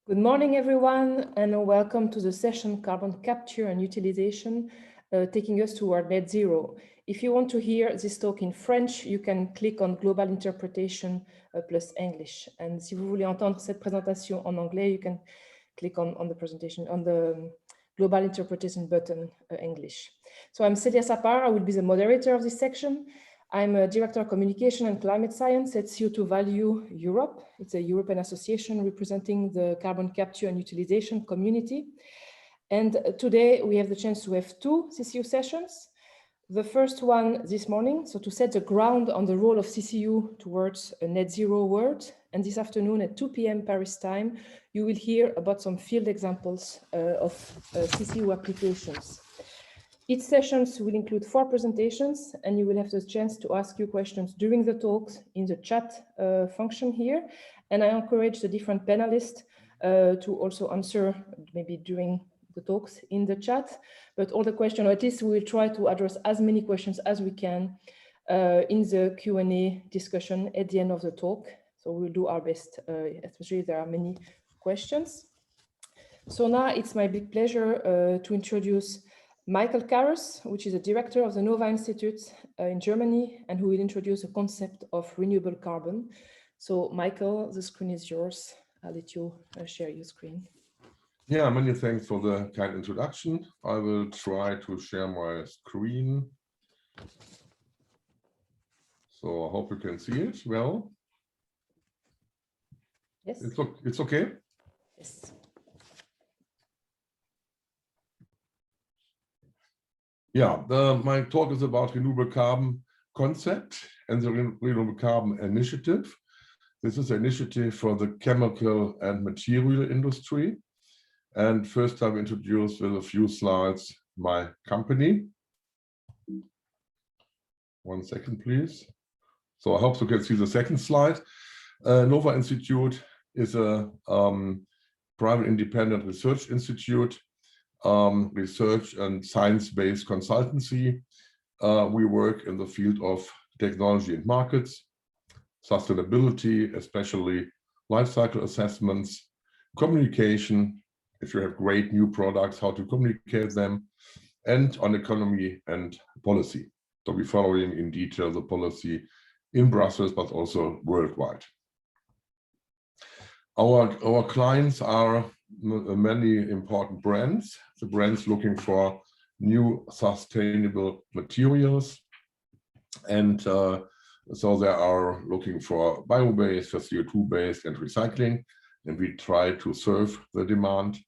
Good morning, everyone, and welcome to the session Carbon Capture and Utilization, taking us toward net zero. If you want to hear this talk in French, you can click on Global Interpretation plus English. And si vous voulez entendre cette présentation en anglais, you can click on the presentation, on the Global Interpretation button, English. So I'm Celia Sapar. I will be the moderator of this section. I'm a Director of Communication and Climate Science at CO2 Value Europe. It's a European association representing the carbon capture and utilization community. And today we have the chance to have two CCU sessions. The first one this morning, so to set the ground on the role of CCU towards a net zero world. And this afternoon at 2 p.m. Paris time, you will hear about some field examples of CCU applications. Each sessions will include 4 presentations, and you will have the chance to ask your questions during the talks in the chat function here. And I encourage the different panelists to also answer maybe during the talks in the chat, but all the questions, or at least we will try to address as many questions as we can in the Q&A discussion at the end of the talk. So we'll do our best, especially if there are many questions. So now it's my big pleasure to introduce Michael Karras, which is a director of the Nova Institute in Germany, and who will introduce the concept of renewable carbon. So Michael, the screen is yours. I'll let you share your screen. Yeah, many thanks for the kind introduction. I will try to share my screen. So I hope you can see it well. Yes. It's okay? Yes. Yeah, my talk is about renewable carbon concept and the renewable carbon initiative. This is an initiative for the chemical and material industry. And first I've introduced with a few slides my company. 1 second, please. So I hope you can see the second slide. Nova Institute is a private independent research institute, research and science-based consultancy. We work in the field of technology and markets, sustainability, especially life cycle assessments, communication, if you have great new products, how to communicate them, and on economy and policy. So we're following in detail the policy in Brussels, but also worldwide. Our clients are many important brands. The brands looking for new sustainable materials, and so they are looking for bio-based, for CO2-based and recycling, and we try to serve the demand.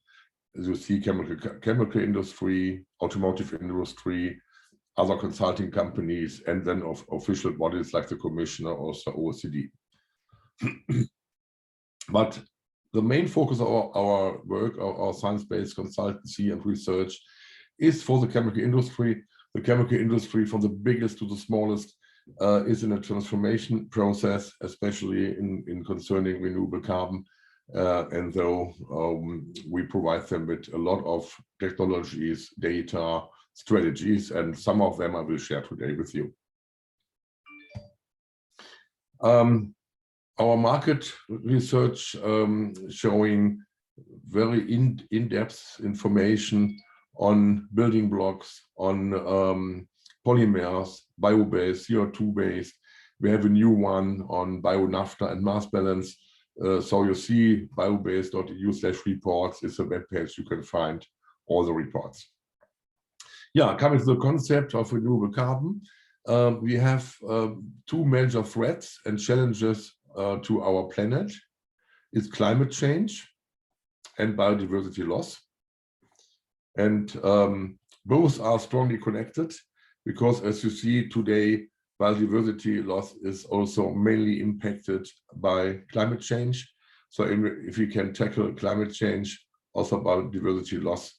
As you see, chemical industry, automotive industry, other consulting companies, and then of official bodies like the Commission or also OECD. But the main focus of our work, our science-based consultancy and research, is for the chemical industry. The chemical industry, from the biggest to the smallest, is in a transformation process, especially in concerning renewable carbon. And though we provide them with a lot of technologies, data, strategies, and some of them I will share today with you. Our market research showing very in-depth information on building blocks, on polymers, bio-based, CO2-based. We have a new one on bio-naphtha and mass balance. So you see biobased.eu/reports is a web page you can find all the reports. Yeah, coming to the concept of renewable carbon, we have 2 major threats and challenges to our planet. It's climate change and biodiversity loss. And both are strongly connected because, as you see today, biodiversity loss is also mainly impacted by climate change. So if we can tackle climate change, also biodiversity loss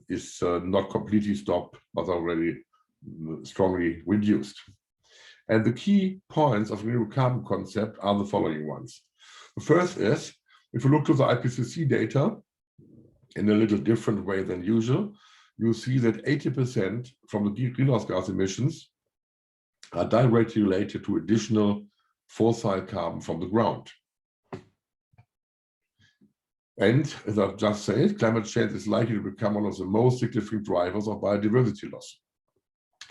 is not completely stopped, but already strongly reduced. And the key points of renewable carbon concept are the following ones. The first is, if you look to the IPCC data in a little different way than usual, you see that 80% from the greenhouse gas emissions are directly related to additional fossil carbon from the ground. And as I just said, climate change is likely to become one of the most significant drivers of biodiversity loss.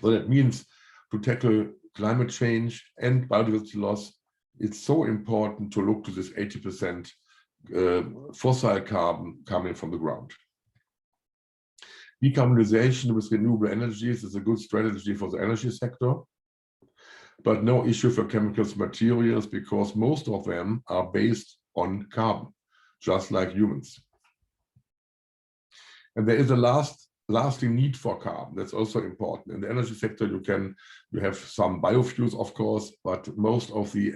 So that means to tackle climate change and biodiversity loss, it's so important to look to this 80% fossil carbon coming from the ground. Decarbonization with renewable energies is a good strategy for the energy sector, but no issue for chemicals materials because most of them are based on carbon, just like humans. And there is a lasting need for carbon. That's also important. In the energy sector, you have some biofuels, of course, but most of the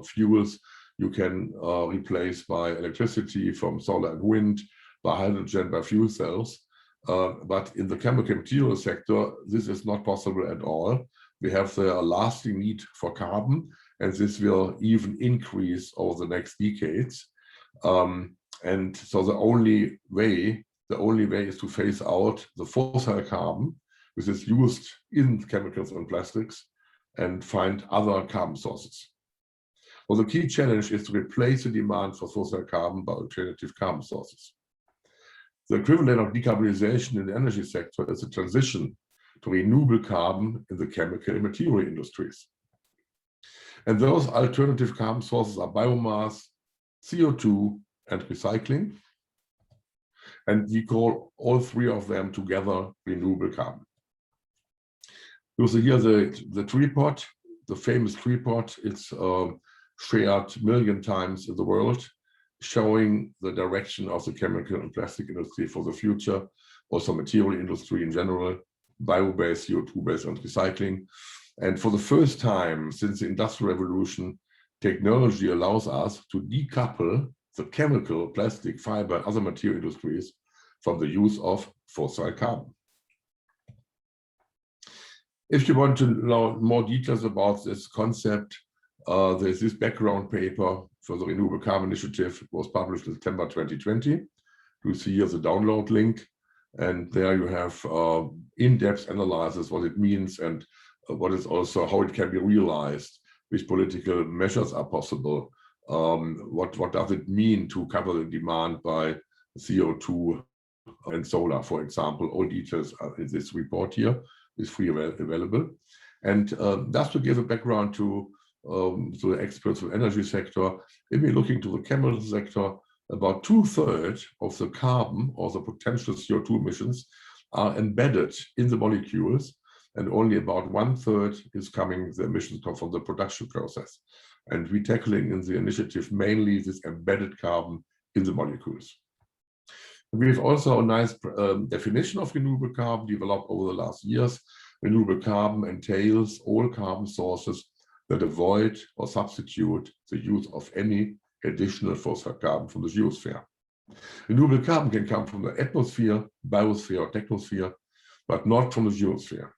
fuels you can replace by electricity from solar and wind, by hydrogen, by fuel cells. But in the chemical material sector, this is not possible at all. We have the lasting need for carbon, and this will even increase over the next decades. And so the only way is to phase out the fossil carbon, which is used in chemicals and plastics, and find other carbon sources. Well, the key challenge is to replace the demand for fossil carbon by alternative carbon sources. The equivalent of decarbonization in the energy sector is a transition to renewable carbon in the chemical and material industries. And those alternative carbon sources are biomass, CO2, and recycling. And we call all three of them together renewable carbon. You see here the tree pot, the famous tree pot. It's shared a million times in the world, showing the direction of the chemical and plastic industry for the future, also material industry in general, bio-based, CO2-based, and recycling. And for the first time since the Industrial Revolution, technology allows us to decouple the chemical, plastic, fiber, and other material industries from the use of fossil carbon. If you want to know more details about this concept, there's this background paper for the Renewable Carbon Initiative. It was published in September 2020. You see here the download link, and there you have in-depth analysis what it means and what is also how it can be realized, which political measures are possible, what does it mean to cover the demand by CO2 and solar, for example. All details are in this report here, is free available. And just to give a background to the experts of the energy sector, if we're looking to the chemical sector, about 2/3 of the carbon or the potential CO2 emissions are embedded in the molecules, and only about 1/3 is coming, the emissions come from the production process. And we're tackling in the initiative mainly this embedded carbon in the molecules. We have also a nice definition of renewable carbon developed over the last years. Renewable carbon entails all carbon sources that avoid or substitute the use of any additional fossil carbon from the geosphere. Renewable carbon can come from the atmosphere, biosphere, or technosphere, but not from the geosphere.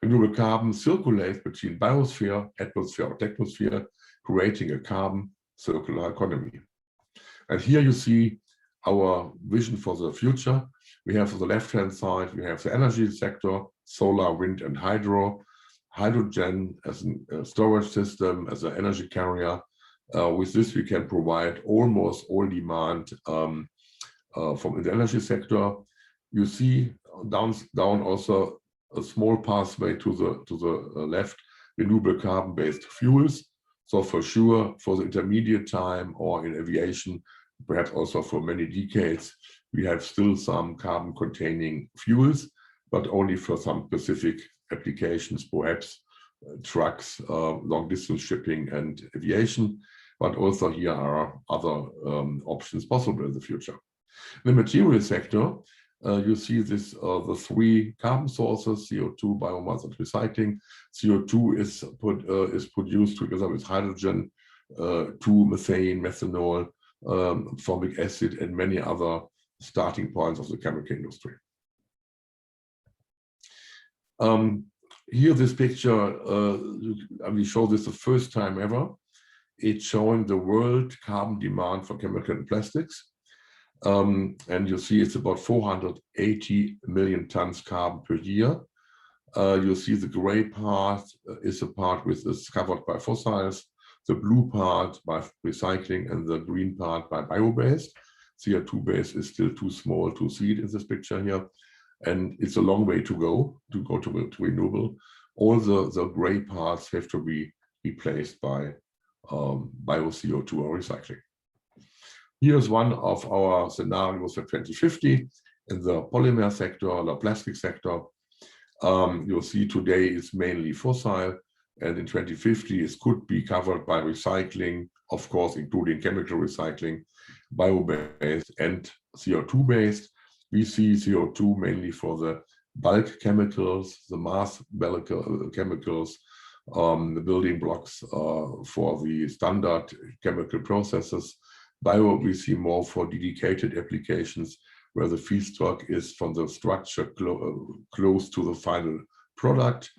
Renewable carbon circulates between biosphere, atmosphere, or technosphere, creating a carbon circular economy. And here you see our vision for the future. We have on the left-hand side, we have the energy sector, solar, wind, and hydro. Hydrogen as a storage system, as an energy carrier. With this, we can provide almost all demand from the energy sector. You see down also a small pathway to the left, renewable carbon-based fuels. So for sure, for the intermediate time or in aviation, perhaps also for many decades, we have still some carbon-containing fuels, but only for some specific applications, perhaps trucks, long-distance shipping, and aviation. But also here are other options possible in the future. In the material sector, you see this the three carbon sources: CO2, biomass, and recycling. CO2 is produced together with hydrogen, methane, methanol, formic acid, and many other starting points of the chemical industry. Here, this picture, we show this the first time ever. It's showing the world carbon demand for chemical and plastics. And you see it's about 480 million tons carbon per year. You see the gray part is a part which is covered by fossils, the blue part by recycling, and the green part by bio-based. CO2 base is still too small to see it in this picture here. And it's a long way to go to renewable. All the gray parts have to be replaced by bio CO2 or recycling. Here's one of our scenarios for 2050 in the polymer sector, the plastic sector. You'll see today it's mainly fossil, and in 2050 it could be covered by recycling, of course, including chemical recycling, bio-based and CO2-based. We see CO2 mainly for the bulk chemicals, the mass chemicals, the building blocks for the standard chemical processes. Bio, we see more for dedicated applications where the feedstock is from the structure close to the final product,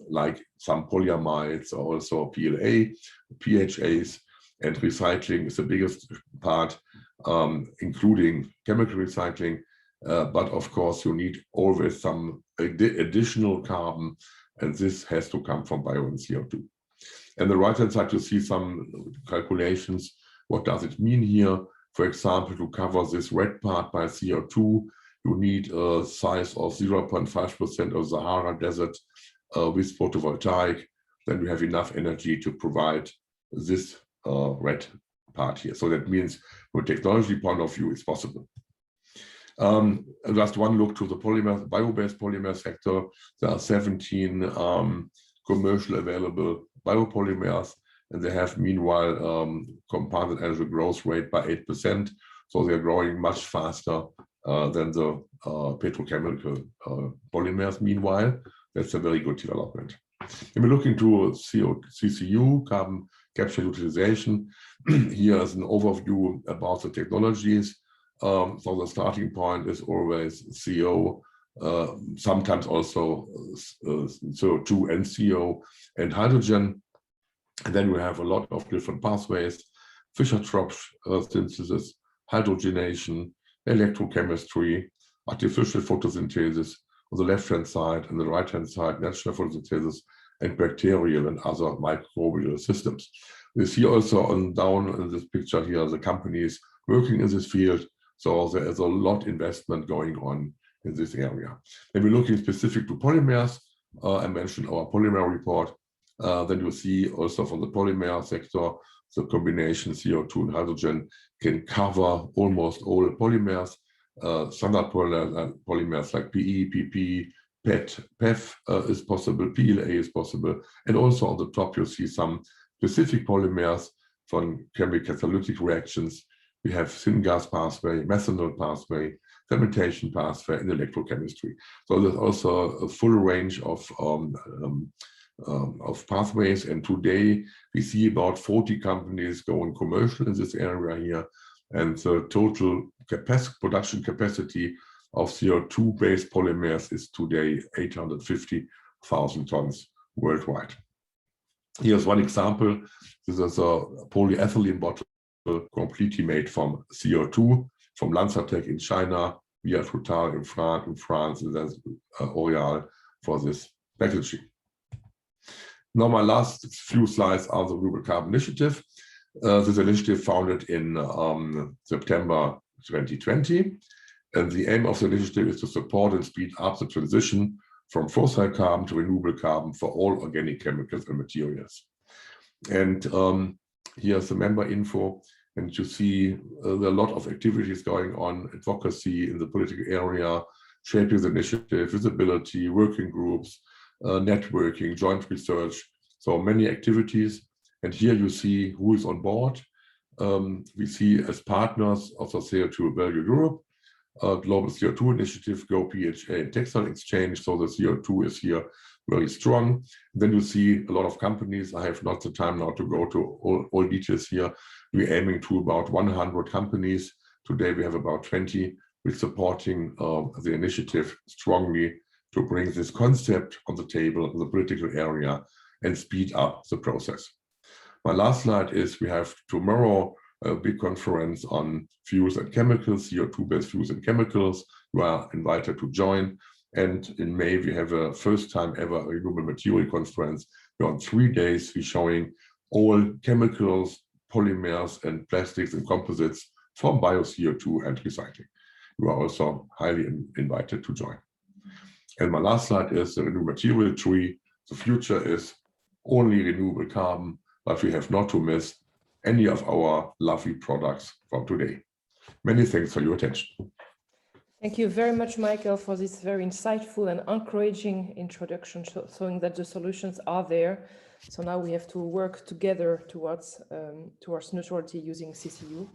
like some polyamides, also PLA, PHAs, and recycling is the biggest part, including chemical recycling. But of course, you need always some additional carbon, and this has to come from bio and CO2. And the right-hand side, you see some calculations. What does it mean here? For example, to cover this red part by CO2, you need a size of 0.5% of Sahara Desert with photovoltaic. Then we have enough energy to provide this red part here. So that means from a technology point of view, it's possible. Just one look to the polymer, bio-based polymer sector. There are 17 commercial available biopolymers, and they have meanwhile compounded annual growth rate by 8%. So they're growing much faster than the petrochemical polymers. Meanwhile, that's a very good development. If we look into CCU, carbon capture and utilization, here is an overview about the technologies. So the starting point is always CO, sometimes also CO2 and CO and hydrogen. And then we have a lot of different pathways: Fischer-Tropsch synthesis, hydrogenation, electrochemistry, artificial photosynthesis on the left-hand side, and the right-hand side, natural photosynthesis, and bacterial and other microbial systems. We see also on down in this picture here the companies working in this field. So there is a lot of investment going on in this area. When we're looking specific to polymers, I mentioned our polymer report. Then you see also from the polymer sector, the combination CO2 and hydrogen can cover almost all polymers. Standard polymers like PE, PP, PET, PEF is possible, PLA is possible. And also on the top, you see some specific polymers from chemical catalytic reactions. We have syngas pathway, methanol pathway, fermentation pathway, and electrochemistry. So there's also a full range of pathways, and today we see about 40 companies going commercial in this area here, and the total production capacity of CO2-based polymers is today 850,000 tons worldwide. Here's one example. This is a polyethylene bottle completely made from CO2 from Lanzatec in China, via Total in France, and then L'Oréal for this packaging. Now, my last few slides are the Renewable Carbon Initiative. This initiative founded in September 2020. And the aim of the initiative is to support and speed up the transition from fossil carbon to renewable carbon for all organic chemicals and materials. And here's the member info. And you see there are a lot of activities going on, advocacy in the political area, shaping the initiative, visibility, working groups, networking, joint research, so many activities. And here you see who is on board. We see as partners of the CO2 Value Europe, Global CO2 Initiative, Go PHA, and Textile Exchange. So the CO2 is here very strong. Then you see a lot of companies. I have not the time now to go to all details here. We're aiming to about 100 companies. Today we have about 20. We're supporting the initiative strongly to bring this concept on the table in the political area and speed up the process. My last slide is we have tomorrow a big conference on fuels and chemicals, CO2-based fuels and chemicals. You are invited to join. And in May, we have a first time ever renewable material conference. On 3 days, we're showing all chemicals, polymers, and plastics and composites from bio-CO2 and recycling. You are also highly invited to join. And my last slide is the renewable material tree. The future is only renewable carbon, but we have not to miss any of our lovely products from today. Many thanks for your attention. Thank you very much, Michael, for this very insightful and encouraging introduction, showing that the solutions are there. So now we have to work together towards neutrality using CCU.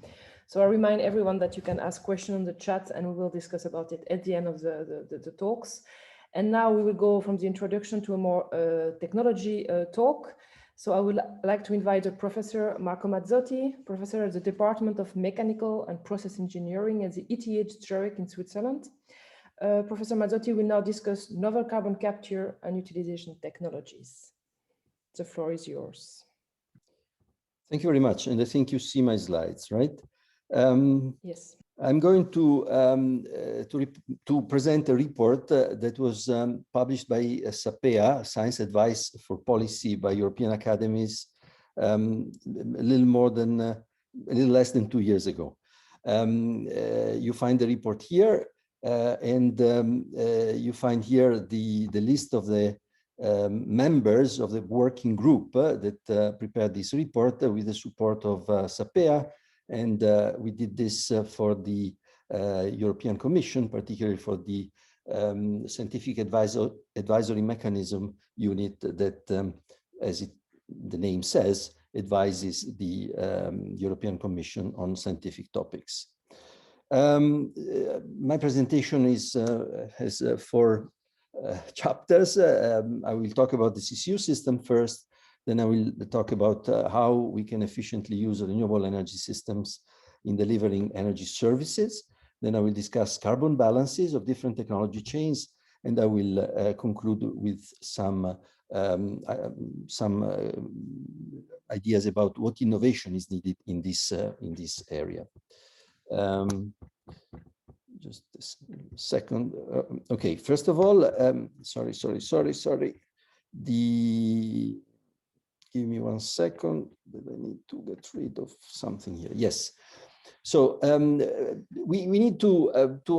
So I remind everyone that you can ask questions in the chat, and we will discuss about it at the end of the talks. And now we will go from the introduction to a more technology talk. So I would like to invite Professor Marco Mazzotti, professor at the Department of Mechanical and Process Engineering at the Etia Geospheric in Switzerland. Professor Mazzotti will now discuss novel carbon capture and utilization technologies. The floor is yours. Thank you very much. And I think you see my slides, right? Yes. I'm going to present a report that was published by SAPEA, Science Advice for Policy by European Academies, a little less than 2 years ago. You find the report here, and you find here the list of the members of the working group that prepared this report with the support of SAPEA. And we did this for the European Commission, particularly for the scientific advisory mechanism unit that, as the name says, advises the European Commission on scientific topics. My presentation has 4 chapters. I will talk about the CCU system first. Then I will talk about how we can efficiently use renewable energy systems in delivering energy services. Then I will discuss carbon balances of different technology chains, and I will conclude with some ideas about what innovation is needed in this area. Just a second. Okay, first of all, sorry. Give me 1 second. I need to get rid of something here. Yes. So we need to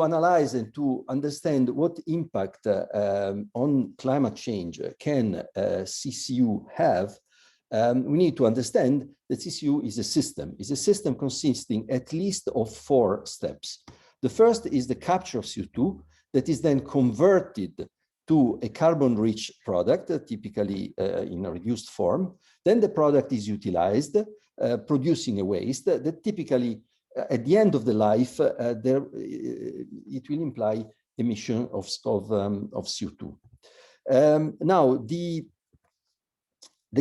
analyze and to understand what impact on climate change can CCU have. We need to understand that CCU is a system consisting at least of 4 steps. The first is the capture of CO2 that is then converted to a carbon-rich product, typically in a reduced form. Then the product is utilized, producing a waste that typically, at the end of the life, it will imply emission of CO2. Now, the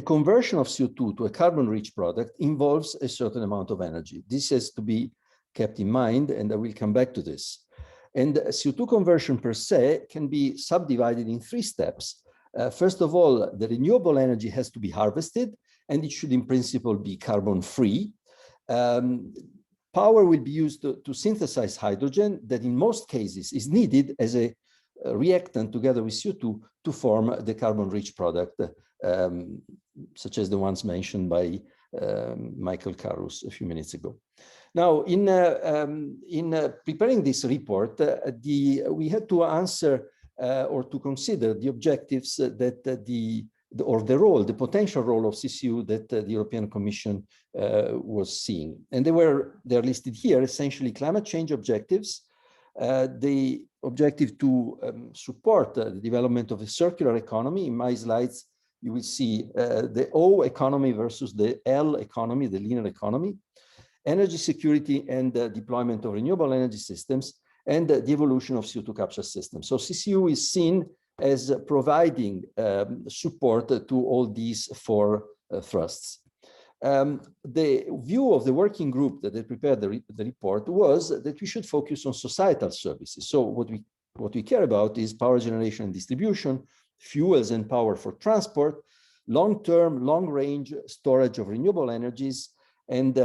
conversion of CO2 to a carbon-rich product involves a certain amount of energy. This has to be kept in mind, and I will come back to this. And CO2 conversion per se can be subdivided in 3 steps. First of all, the renewable energy has to be harvested, and it should in principle be carbon-free. Power will be used to synthesize hydrogen that in most cases is needed as a reactant together with CO2 to form the carbon-rich product, such as the ones mentioned by Michael Carus a few minutes ago. Now, in preparing this report, we had to answer or to consider the objectives that the potential role of CCU that the European Commission was seeing. And they're listed here, essentially climate change objectives, the objective to support the development of a circular economy. In my slides, you will see the O economy versus the L economy, the linear economy. Energy security and deployment of renewable energy systems, and the evolution of CO2 capture systems. So CCU is seen as providing support to all these 4 thrusts. The view of the working group that they prepared the report was that we should focus on societal services. So what we care about is power generation and distribution, fuels and power for transport, long-term, long-range storage of renewable energies, and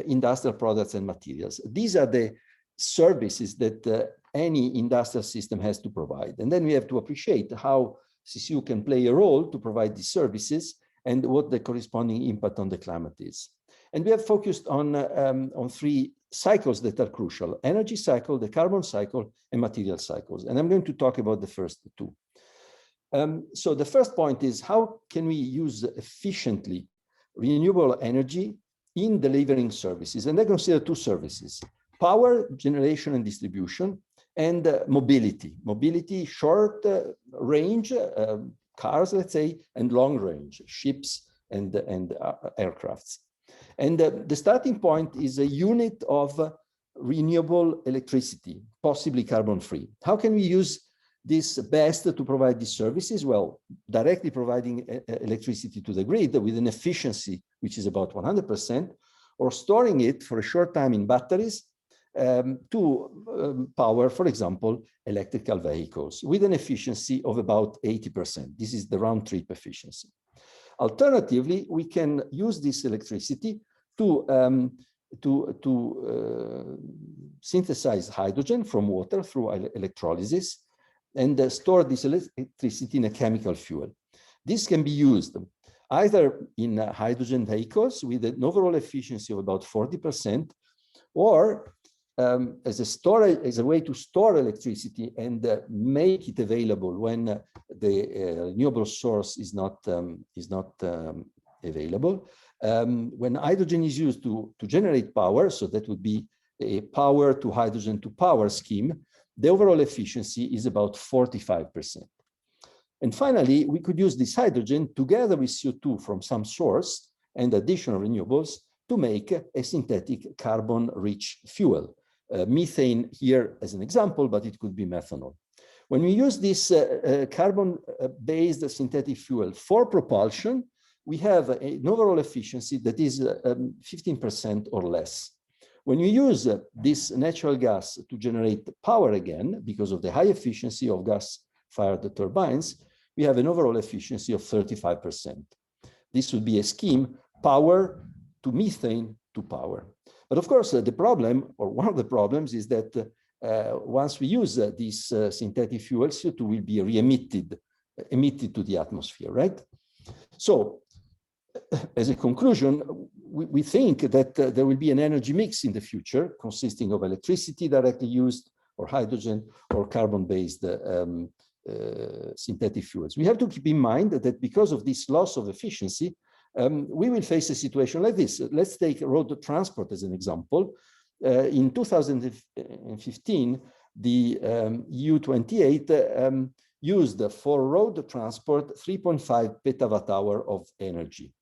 industrial products and materials. These are the services that any industrial system has to provide. And then we have to appreciate how CCU can play a role to provide these services and what the corresponding impact on the climate is. And we have focused on 3 cycles that are crucial: energy cycle, the carbon cycle, and material cycles. And I'm going to talk about the first two. So the first point is, how can we use efficiently renewable energy in delivering services? And I consider two services: power generation and distribution, and mobility. Mobility, short range cars, let's say, and long range ships and aircrafts. And the starting point is a unit of renewable electricity, possibly carbon-free. How can we use this best to provide these services? Well, directly providing electricity to the grid with an efficiency which is about 100%, or storing it for a short time in batteries to power, for example, electrical vehicles with an efficiency of about 80%. This is the round trip efficiency. Alternatively, we can use this electricity to synthesize hydrogen from water through electrolysis and store this electricity in a chemical fuel. This can be used either in hydrogen vehicles with an overall efficiency of about 40%, or as a way to store electricity and make it available when the renewable source is not available. When hydrogen is used to generate power, so that would be a power to hydrogen to power scheme, the overall efficiency is about 45%. And finally, we could use this hydrogen together with CO2 from some source and additional renewables to make a synthetic carbon-rich fuel. Methane here as an example, but it could be methanol. When we use this carbon-based synthetic fuel for propulsion, we have an overall efficiency that is 15% or less. When you use this natural gas to generate power again, because of the high efficiency of gas-fired turbines, we have an overall efficiency of 35%. This would be a scheme, power to methane to power. But of course, the problem, or one of the problems, is that once we use these synthetic fuels, CO2 will be emitted to the atmosphere, right? So, as a conclusion, we think that there will be an energy mix in the future consisting of electricity directly used, or hydrogen, or carbon-based synthetic fuels. We have to keep in mind that because of this loss of efficiency, we will face a situation like this. Let's take road transport as an example. In 2015, the EU28 used for road transport 3.5 petawatt hour of energy.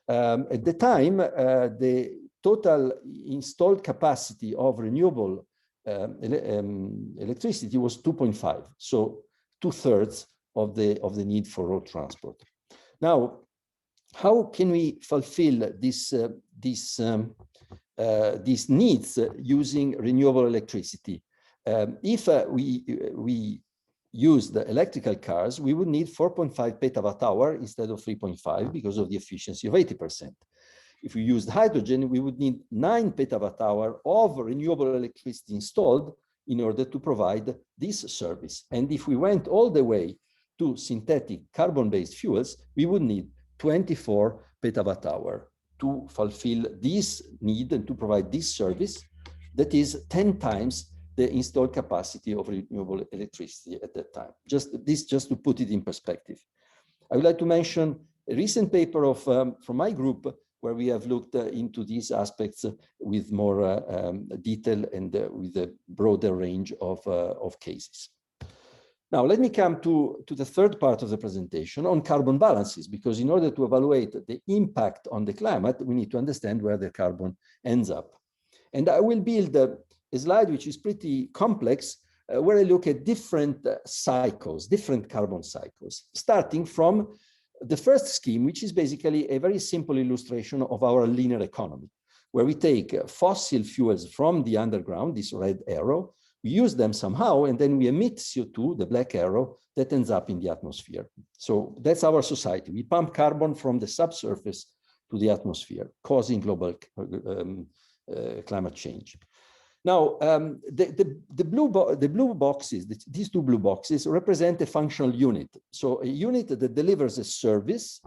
At the time, the total installed capacity of renewable electricity was 2.5, so 2/3 of the need for road transport. Now, how can we fulfill these needs using renewable electricity? If we use the electrical cars, we would need 4.5 petawatt hour instead of 3.5 because of the efficiency of 80%. If we used hydrogen, we would need 9 petawatt hour of renewable electricity installed in order to provide this service. And if we went all the way to synthetic carbon-based fuels, we would need 24 petawatt hour to fulfill this need and to provide this service that is 10 times the installed capacity of renewable electricity at that time. Just to put it in perspective. I would like to mention a recent paper from my group where we have looked into these aspects with more detail and with a broader range of cases. Now, let me come to the third part of the presentation on carbon balances, because in order to evaluate the impact on the climate, we need to understand where the carbon ends up. And I will build a slide which is pretty complex, where I look at different cycles, different carbon cycles, starting from the first scheme, which is basically a very simple illustration of our linear economy, where we take fossil fuels from the underground, this red arrow, we use them somehow, and then we emit CO2, the black arrow, that ends up in the atmosphere. So that's our society. We pump carbon from the subsurface to the atmosphere, causing global climate change. Now, the blue boxes, these two blue boxes represent a functional unit. So a unit that delivers a service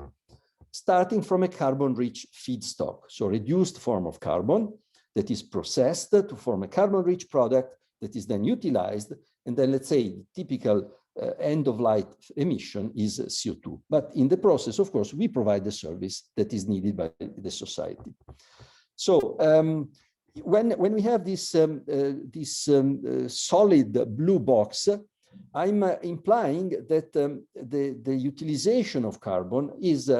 starting from a carbon-rich feedstock, so reduced form of carbon, that is processed to form a carbon-rich product that is then utilized. And then let's say typical end-of-life emission is CO2. But in the process, of course, we provide the service that is needed by the society. So when we have this, solid blue box, I'm implying that the utilization of carbon is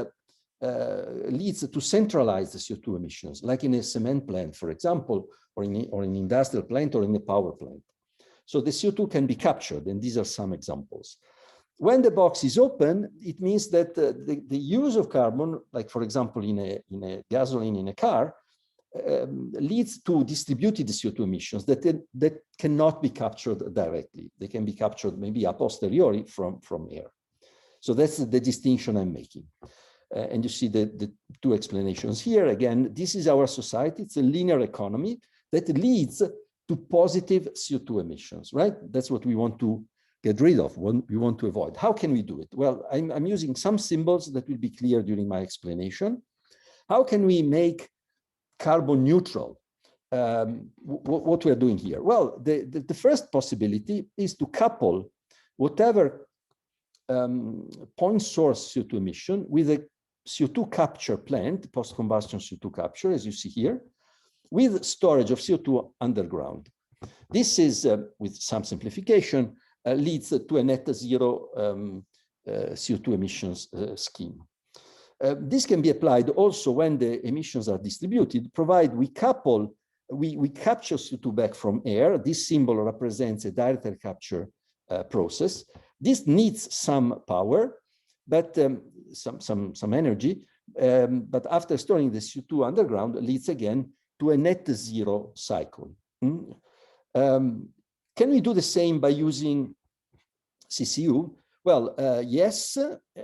leads to centralize the CO2 emissions, like in a cement plant, for example, or in an industrial plant or in a power plant. So the CO2 can be captured, and these are some examples. When the box is open, it means that the use of carbon, like for example in a gasoline in a car, leads to distributed CO2 emissions that cannot be captured directly. They can be captured maybe a posteriori from air. So that's the distinction I'm making. And you see the two explanations here. Again, this is our society. It's a linear economy that leads to positive CO2 emissions, right? That's what we want to get rid of, what we want to avoid. How can we do it? Well, I'm using some symbols that will be clear during my explanation. How can we make carbon neutral? What we are doing here? Well, the first possibility is to couple whatever point source CO2 emission with a CO2 capture plant, post-combustion CO2 capture, as you see here, with storage of CO2 underground. This is, with some simplification, leads to a net zero CO2 emissions scheme. This can be applied also when the emissions are distributed, provided we couple, we capture CO2 back from air. This symbol represents a direct air capture process. This needs some power, but some energy. But after storing the CO2 underground, leads again to a net zero cycle. Can we do the same by using CCU? Well, yes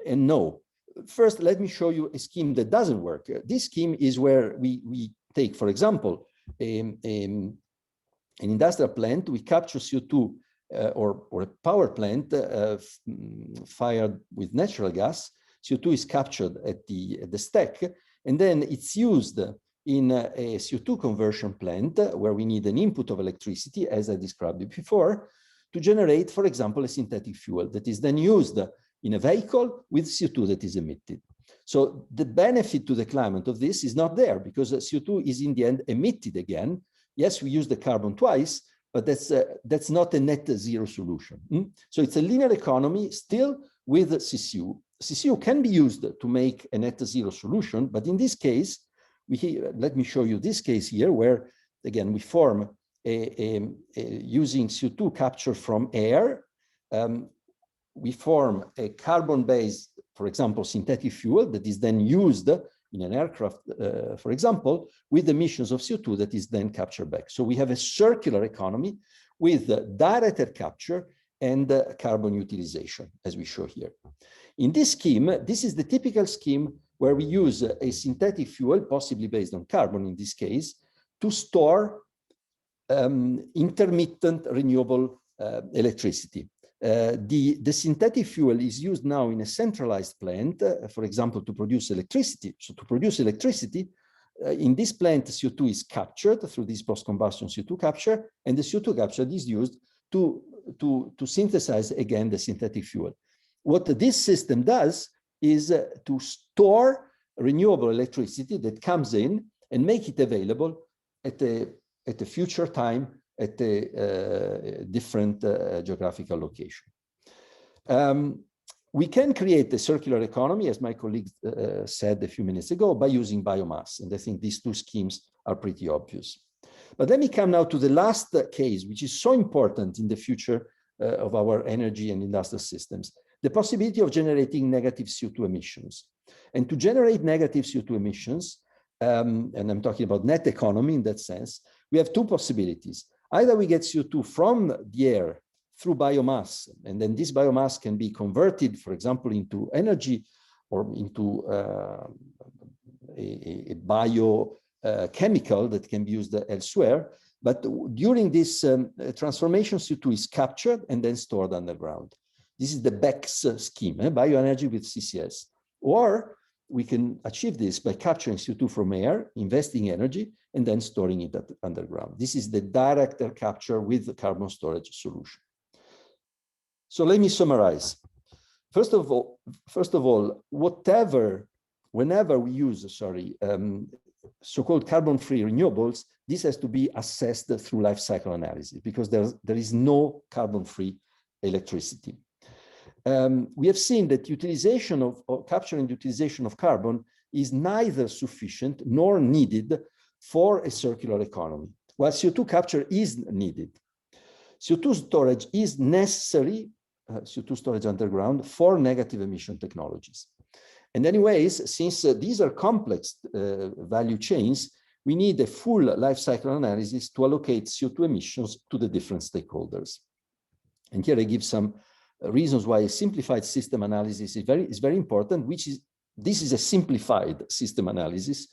and no. First, let me show you a scheme that doesn't work. This scheme is where we take, for example, an industrial plant, we capture CO2 or a power plant fired with natural gas. CO2 is captured at the stack, and then it's used in a CO2 conversion plant where we need an input of electricity, as I described it before, to generate, for example, a synthetic fuel that is then used in a vehicle with CO2 that is emitted. So the benefit to the climate of this is not there because CO2 is in the end emitted again. Yes, we use the carbon twice, but that's not a net zero solution. So it's a linear economy still with CCU. CCU can be used to make a net zero solution, but in this case, let me show you this case here where, again, we form using CO2 capture from air. We form a carbon-based, for example, synthetic fuel that is then used in an aircraft, for example, with emissions of CO2 that is then captured back. So we have a circular economy with direct air capture and carbon utilization, as we show here. In this scheme, this is the typical scheme where we use a synthetic fuel, possibly based on carbon in this case, to store intermittent renewable electricity. The synthetic fuel is used now in a centralized plant, for example, to produce electricity. So to produce electricity, in this plant, CO2 is captured through this post-combustion CO2 capture, and the CO2 capture is used to synthesize again the synthetic fuel. What this system does is to store renewable electricity that comes in and make it available at a future time at a different geographical location. We can create a circular economy, as my colleague said a few minutes ago, by using biomass. And I think these two schemes are pretty obvious. But let me come now to the last case, which is so important in the future of our energy and industrial systems, the possibility of generating negative CO2 emissions. And to generate negative CO2 emissions, and I'm talking about net economy in that sense, we have two possibilities. Either we get CO2 from the air through biomass, and then this biomass can be converted, for example, into energy or into a biochemical that can be used elsewhere. But during this transformation, CO2 is captured and then stored underground. This is the BECCS scheme, bioenergy with CCS. Or we can achieve this by capturing CO2 from air, investing energy, and then storing it underground. This is the direct air capture with the carbon storage solution. So let me summarize. First of all, whenever we use, so-called carbon-free renewables, this has to be assessed through life cycle analysis because there is no carbon-free electricity. We have seen that utilization of capture and utilization of carbon is neither sufficient nor needed for a circular economy, while CO2 capture is needed. CO2 storage is necessary, CO2 storage underground, for negative emission technologies. And anyways, since these are complex value chains, we need a full life cycle analysis to allocate CO2 emissions to the different stakeholders. And here I give some reasons why a simplified system analysis is very important, this is a simplified system analysis,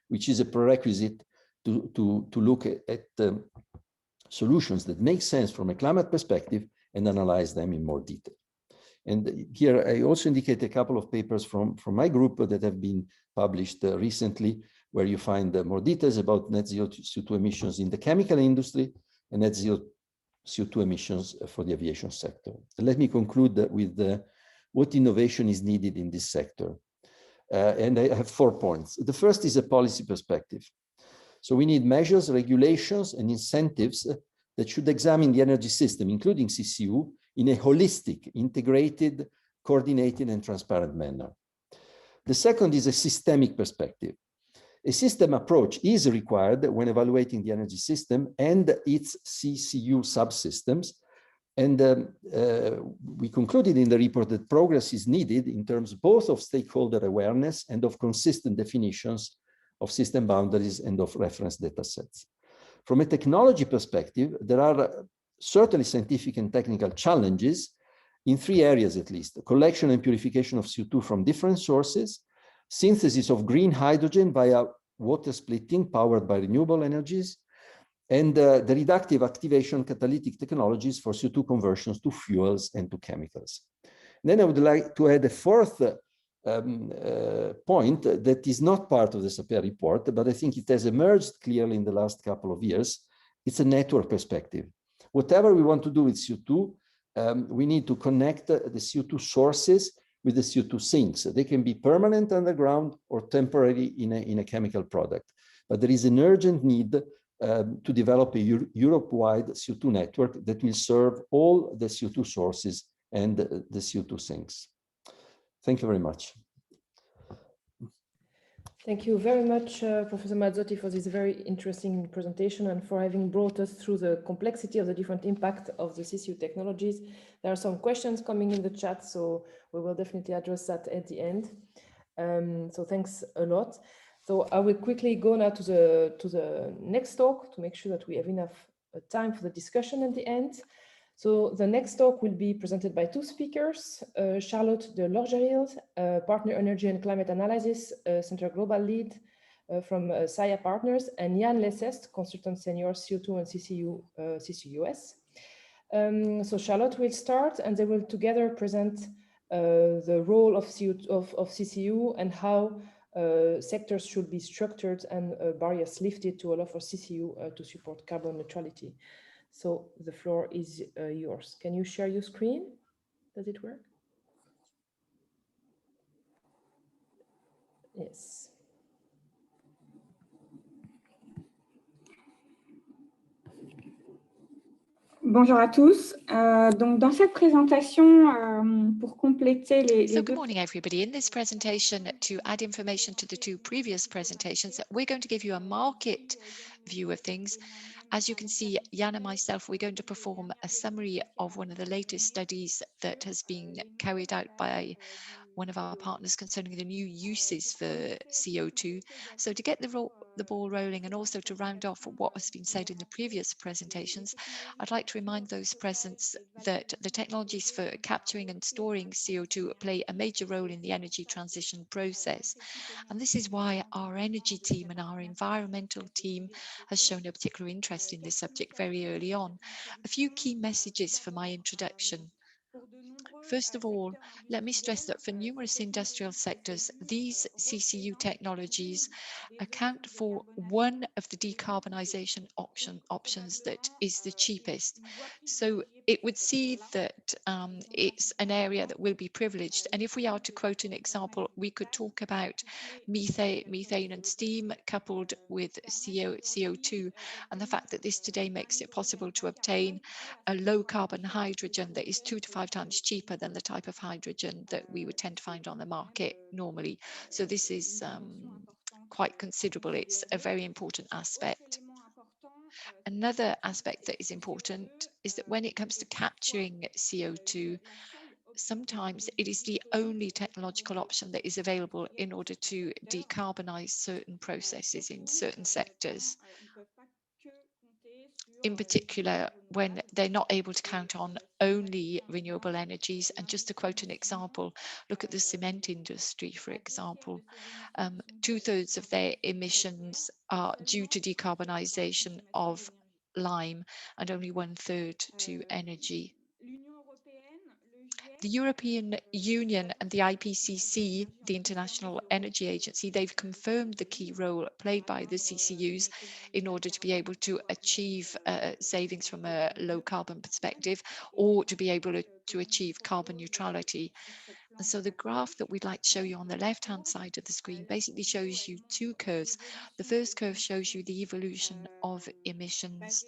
which is a prerequisite to look at solutions that make sense from a climate perspective and analyze them in more detail. And here I also indicate a couple of papers from my group that have been published recently, where you find more details about net zero CO2 emissions in the chemical industry and net zero CO2 emissions for the aviation sector. Let me conclude with what innovation is needed in this sector. And I have 4 points. The first is a policy perspective. So we need measures, regulations, and incentives that should examine the energy system, including CCU, in a holistic, integrated, coordinated, and transparent manner. The second is a systemic perspective. A system approach is required when evaluating the energy system and its CCU subsystems. And we concluded in the report that progress is needed in terms both of stakeholder awareness and of consistent definitions of system boundaries and of reference data sets. From a technology perspective, there are certainly scientific and technical challenges in 3 areas at least: collection and purification of CO2 from different sources, synthesis of green hydrogen via water splitting powered by renewable energies, and the reductive activation catalytic technologies for CO2 conversions to fuels and to chemicals. Then I would like to add a 4th point that is not part of the SAPER report, but I think it has emerged clearly in the last couple of years. It's a network perspective. Whatever we want to do with CO2, we need to connect the CO2 sources with the CO2 sinks. They can be permanent underground or temporary in a chemical product. But there is an urgent need to develop a Europe-wide CO2 network that will serve all the CO2 sources and the CO2 sinks. Thank you very much. Thank you very much, Professor Mazzotti, for this very interesting presentation and for having brought us through the complexity of the different impact of the CCU technologies. There are some questions coming in the chat, so we will definitely address that at the end. So thanks a lot. So I will quickly go now to the next talk to make sure that we have enough time for the discussion at the end. So the next talk will be presented by 2 speakers, Charlotte de Lorgeril, Partner Energy and Climate Analysis, Center Global Lead from SAIA Partners, and Jan Lesest, Consultant Senior CO2 and CCUS. So Charlotte will start and they will together present the role of CCU and how sectors should be structured and barriers lifted to allow for CCU to support carbon neutrality. So the floor is yours. Can you share your screen? Does it work? Yes. Bonjour à tous. Donc dans cette présentation, pour compléter les good morning, everybody. In this presentation, to add information to the 2 previous presentations, we're going to give you a market view of things. As you can see, Jan and myself, we're going to perform a summary of one of the latest studies that has been carried out by one of our partners concerning the new uses for CO2. So to get the ball rolling and also to round off what has been said in the previous presentations, I'd like to remind those present that the technologies for capturing and storing CO2 play a major role in the energy transition process. And this is why our energy team and our environmental team has shown a particular interest in this subject very early on. A few key messages for my introduction. First of all, let me stress that for numerous industrial sectors, these CCU technologies account for one of the decarbonisation options that is the cheapest. So it would see that it's an area that will be privileged. And if we are to quote an example, we could talk about methane and steam coupled with CO2, and the fact that this today makes it possible to obtain a low carbon hydrogen that is 2 to 5 times cheaper than the type of hydrogen that we would tend to find on the market normally. So this is quite considerable. It's a very important aspect. Another aspect that is important is that when it comes to capturing CO2, sometimes it is the only technological option that is available in order to decarbonize certain processes in certain sectors. In particular, when they're not able to count on only renewable energies. And just to quote an example, look at the cement industry, for example. 2/3 of their emissions are due to decarbonisation of lime and only 1/3 to energy. The European Union and the IPCC, the International Energy Agency, they've confirmed the key role played by the CCUs in order to be able to achieve savings from a low carbon perspective, or to be able to achieve carbon neutrality. And so the graph that we'd like to show you on the left-hand side of the screen basically shows you two curves. The first curve shows you the evolution of emissions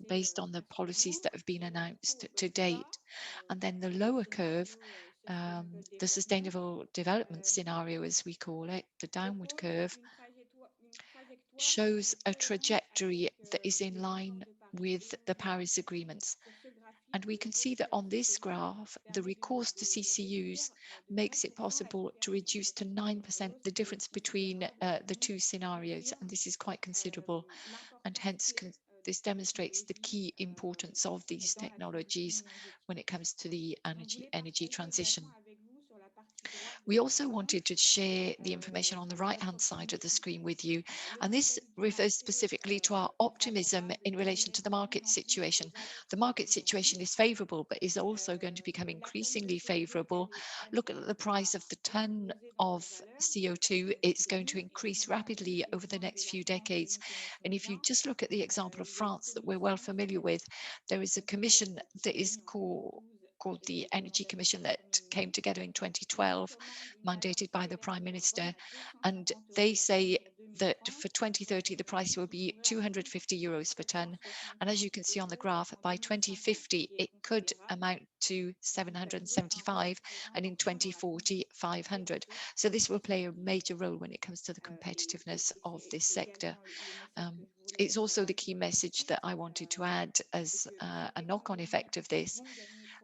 based on the policies that have been announced to date. And then the lower curve, the sustainable development scenario, as we call it, the downward curve, shows a trajectory that is in line with the Paris agreements. And we can see that on this graph, the recourse to CCUs makes it possible to reduce to 9% the difference between the two scenarios. And this is quite considerable. And hence, this demonstrates the key importance of these technologies when it comes to the energy transition. We also wanted to share the information on the right-hand side of the screen with you, and this refers specifically to our optimism in relation to the market situation. The market situation is favorable, but is also going to become increasingly favorable. Look at the price of the ton of CO2. It's going to increase rapidly over the next few decades. And if you just look at the example of France that we're well familiar with, there is a commission that is called the Energy Commission that came together in 2012, mandated by the Prime Minister. And they say that for 2030, the price will be 250 euros per tonne. And as you can see on the graph, by 2050, it could amount to 775, and in 2040, 500. So this will play a major role when it comes to the competitiveness of this sector. It's also the key message that I wanted to add as a knock-on effect of this.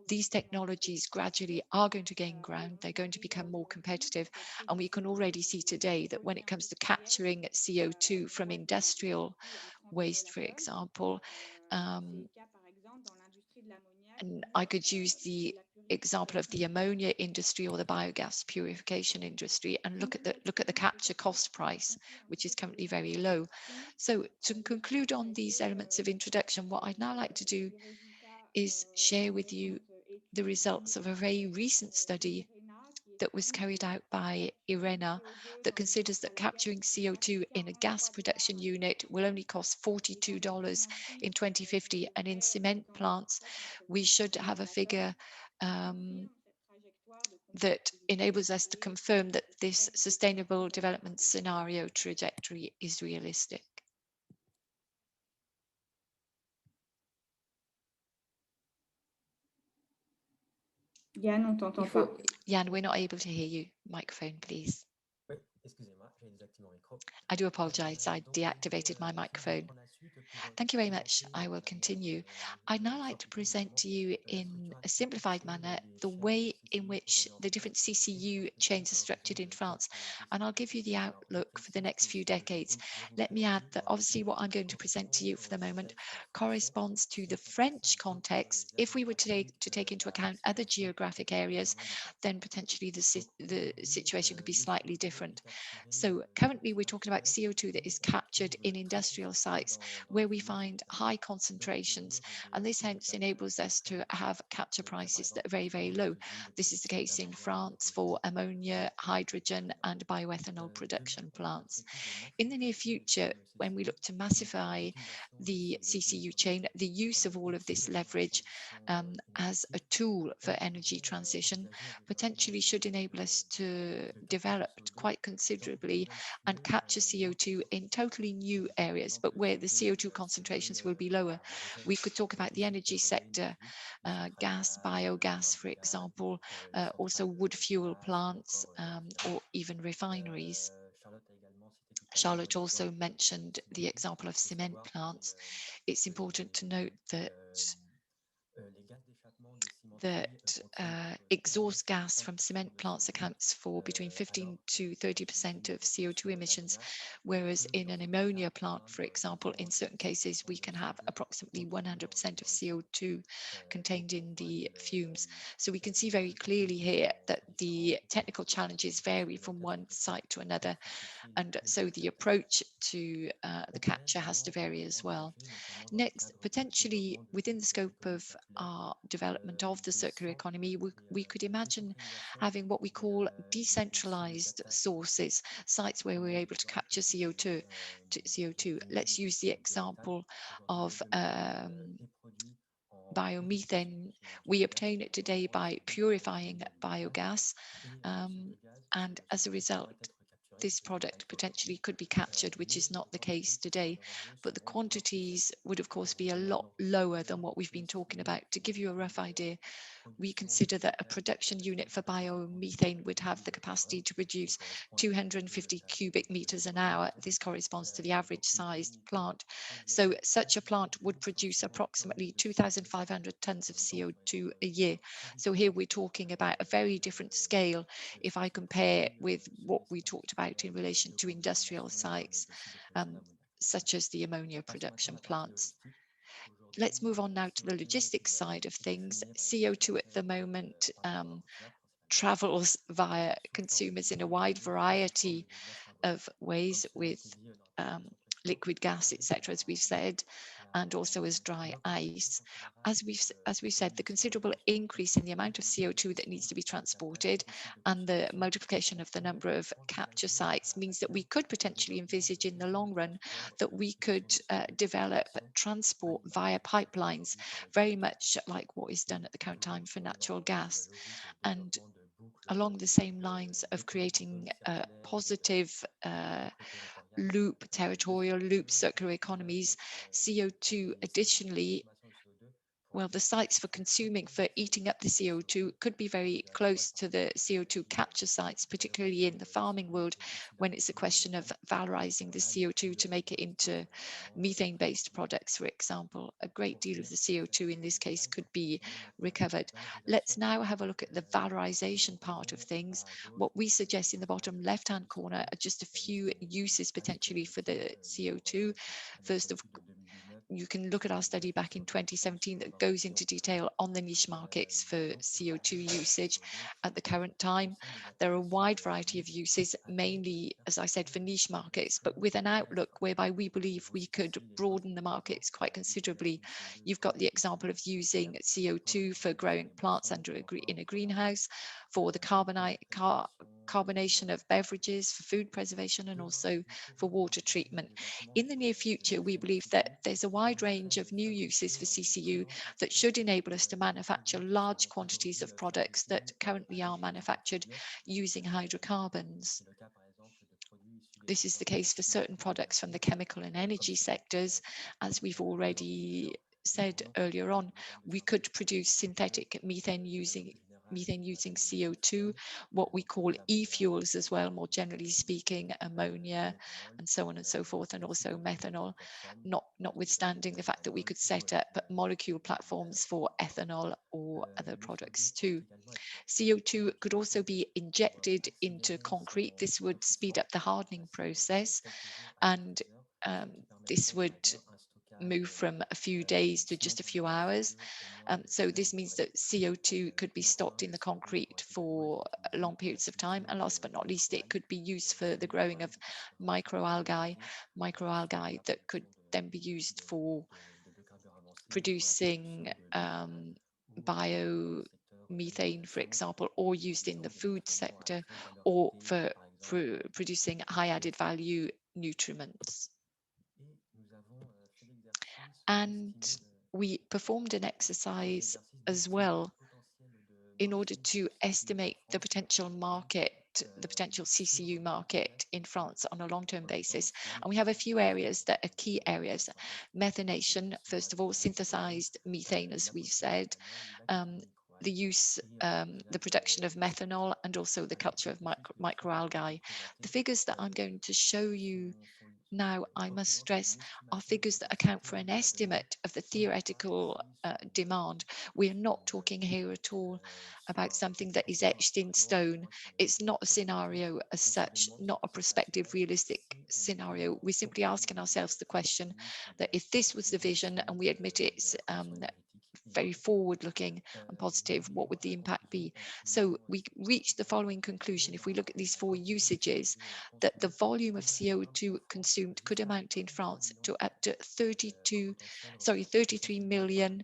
These technologies gradually are going to gain ground. They're going to become more competitive. And we can already see today that when it comes to capturing CO2 from industrial waste, for example, and I could use the example of the ammonia industry or the biogas purification industry and look at the capture cost price, which is currently very low. So to conclude on these elements of introduction, what I'd now like to do is share with you the results of a very recent study that was carried out by IRENA that considers that capturing CO2 in a gas production unit will only cost $42 in 2050. And in cement plants, we should have a figure that enables us to confirm that this sustainable development scenario trajectory is realistic. Yann, on t'entend pas. Yann, we're not able to hear you. Microphone, please. I do apologize. I deactivated my microphone. Thank you very much. I will continue. I'd now like to present to you in a simplified manner the way in which the different CCU chains are structured in France. And I'll give you the outlook for the next few decades. Let me add that obviously what I'm going to present to you for the moment corresponds to the French context. If we were to take into account other geographic areas, then potentially the situation could be slightly different. So So currently we're talking about CO2 that is captured in industrial sites where we find high concentrations, and this hence enables us to have capture prices that are very, very low. This is the case in France for ammonia, hydrogen and bioethanol production plants. In the near future, when we look to massify the CCU chain, the use of all of this leverage as a tool for energy transition potentially should enable us to develop quite considerably and capture CO2 in totally new areas, but where the CO2 concentrations will be lower. We could talk about the energy sector, gas, biogas, for example, also wood fuel plants, or even refineries. Charlotte also mentioned the example of cement plants. It's important to note that exhaust gas from cement plants accounts for between 15 to 30% of CO2 emissions, whereas in an ammonia plant, for example, in certain cases, we can have approximately 100% of CO2 contained in the fumes. So we can see very clearly here that the technical challenges vary from one site to another, and so the approach to the capture has to vary as well. Next, potentially within the scope of our development of the circular economy, we could imagine having what we call decentralized sources, sites where we're able to capture CO2. Let's use the example of biomethane. We obtain it today by purifying biogas, and as a result, this product potentially could be captured, which is not the case today. But the quantities would, of course, be a lot lower than what we've been talking about. To give you a rough idea, we consider that a production unit for biomethane would have the capacity to produce 250 cubic meters an hour. This corresponds to the average sized plant. So such a plant would produce approximately 2,500 tons of CO2 a year. So here we're talking about a very different scale if I compare with what we talked about in relation to industrial sites, such as the ammonia production plants. Let's move on now to the logistics side of things. CO2 at the moment travels via consumers in a wide variety of ways, with liquid gas, etc., as we've said, and also as dry ice. As we've said, the considerable increase in the amount of CO2 that needs to be transported and the multiplication of the number of capture sites means that we could potentially envisage in the long run that we could develop transport via pipelines, very much like what is done at the current time for natural gas. And along the same lines of creating positive loop, territorial loop circular economies, CO2 additionally, well, the sites for consuming, for eating up the CO2 could be very close to the CO2 capture sites, particularly in the farming world, when it's a question of valorizing the CO2 to make it into methane-based products, for example. A great deal of the CO2 in this case could be recovered. Let's now have a look at the valorization part of things. What we suggest in the bottom left-hand corner are just a few uses potentially for the CO2. First of you can look at our study back in 2017 that goes into detail on the niche markets for CO2 usage at the current time. There are a wide variety of uses, mainly, as I said, for niche markets, but with an outlook whereby we believe we could broaden the markets quite considerably. You've got the example of using CO2 for growing plants in a greenhouse, for the carbonation of beverages, for food preservation, and also for water treatment. In the near future, we believe that there's a wide range of new uses for CCU that should enable us to manufacture large quantities of products that currently are manufactured using hydrocarbons. This is the case for certain products from the chemical and energy sectors. As we've already said earlier on, we could produce synthetic methane using CO2, what we call e-fuels as well, more generally speaking, ammonia and so on and so forth, and also methanol, notwithstanding the fact that we could set up molecule platforms for ethanol or other products too. CO2 could also be injected into concrete. This would speed up the hardening process, and this would move from a few days to just a few hours. So this means that CO2 could be stocked in the concrete for long periods of time. And last but not least, it could be used for the growing of microalgae that could then be used for producing biomethane, for example, or used in the food sector, or for producing high added value nutriments. And we performed an exercise as well in order to estimate the potential market, the potential CCU market in France on a long-term basis. And we have a few areas that are key areas. Methanation, first of all, synthesized methane, as we've said, the use, the production of methanol, and also the culture of microalgae. The figures that I'm going to show you now, I must stress, are figures that account for an estimate of the theoretical demand. We are not talking here at all about something that is etched in stone. It's not a scenario as such, not a prospective, realistic scenario. We're simply asking ourselves the question that if this was the vision, and we admit it's very forward-looking and positive, what would the impact be? So we reach the following conclusion if we look at these four usages, that the volume of CO2 consumed could amount in France to up to 33 million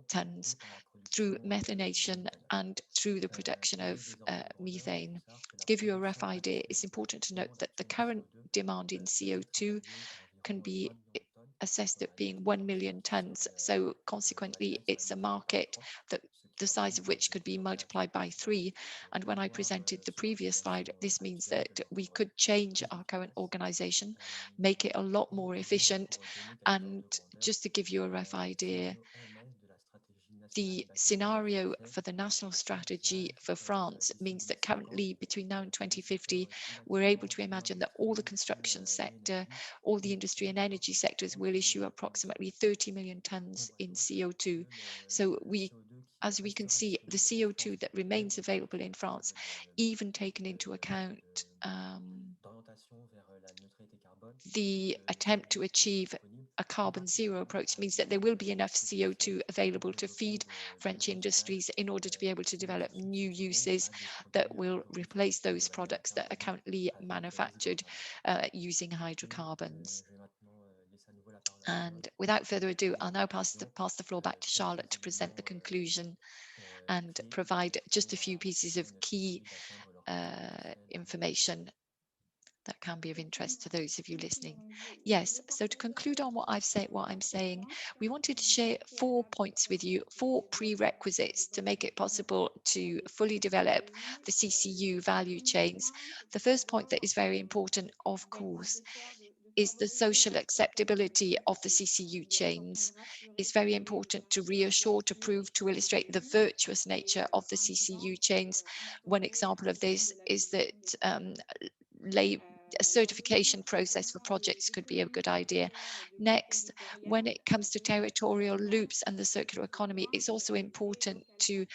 tons through methanation and through the production of methane. To give you a rough idea, it's important to note that the current demand in CO2 can be assessed at being 1 million tons. So consequently, it's a market that the size of which could be multiplied by 3. And when I presented the previous slide, this means that we could change our current organization, make it a lot more efficient. And just to give you a rough idea, the scenario for the national strategy for France means that currently between now and 2050, we're able to imagine that all the construction sector, all the industry and energy sectors will issue approximately 30 million tons in CO2. So as we can see, the CO2 that remains available in France, even taken into account the attempt to achieve a carbon zero approach, means that there will be enough CO2 available to feed French industries in order to be able to develop new uses that will replace those products that are currently manufactured using hydrocarbons. And without further ado, I'll now pass the floor back to Charlotte to present the conclusion and provide just a few pieces of key information that can be of interest to those of you listening. Yes, so to conclude on what I'm saying, we wanted to share 4 points with you, 4 prerequisites to make it possible to fully develop the CCU value chains. The first point that is very important, of course, is the social acceptability of the CCU chains. It's very important to reassure, to prove, to illustrate the virtuous nature of the CCU chains. One example of this is that a certification process for projects could be a good idea. Next, when it comes to territorial loops and the circular economy, it's also important to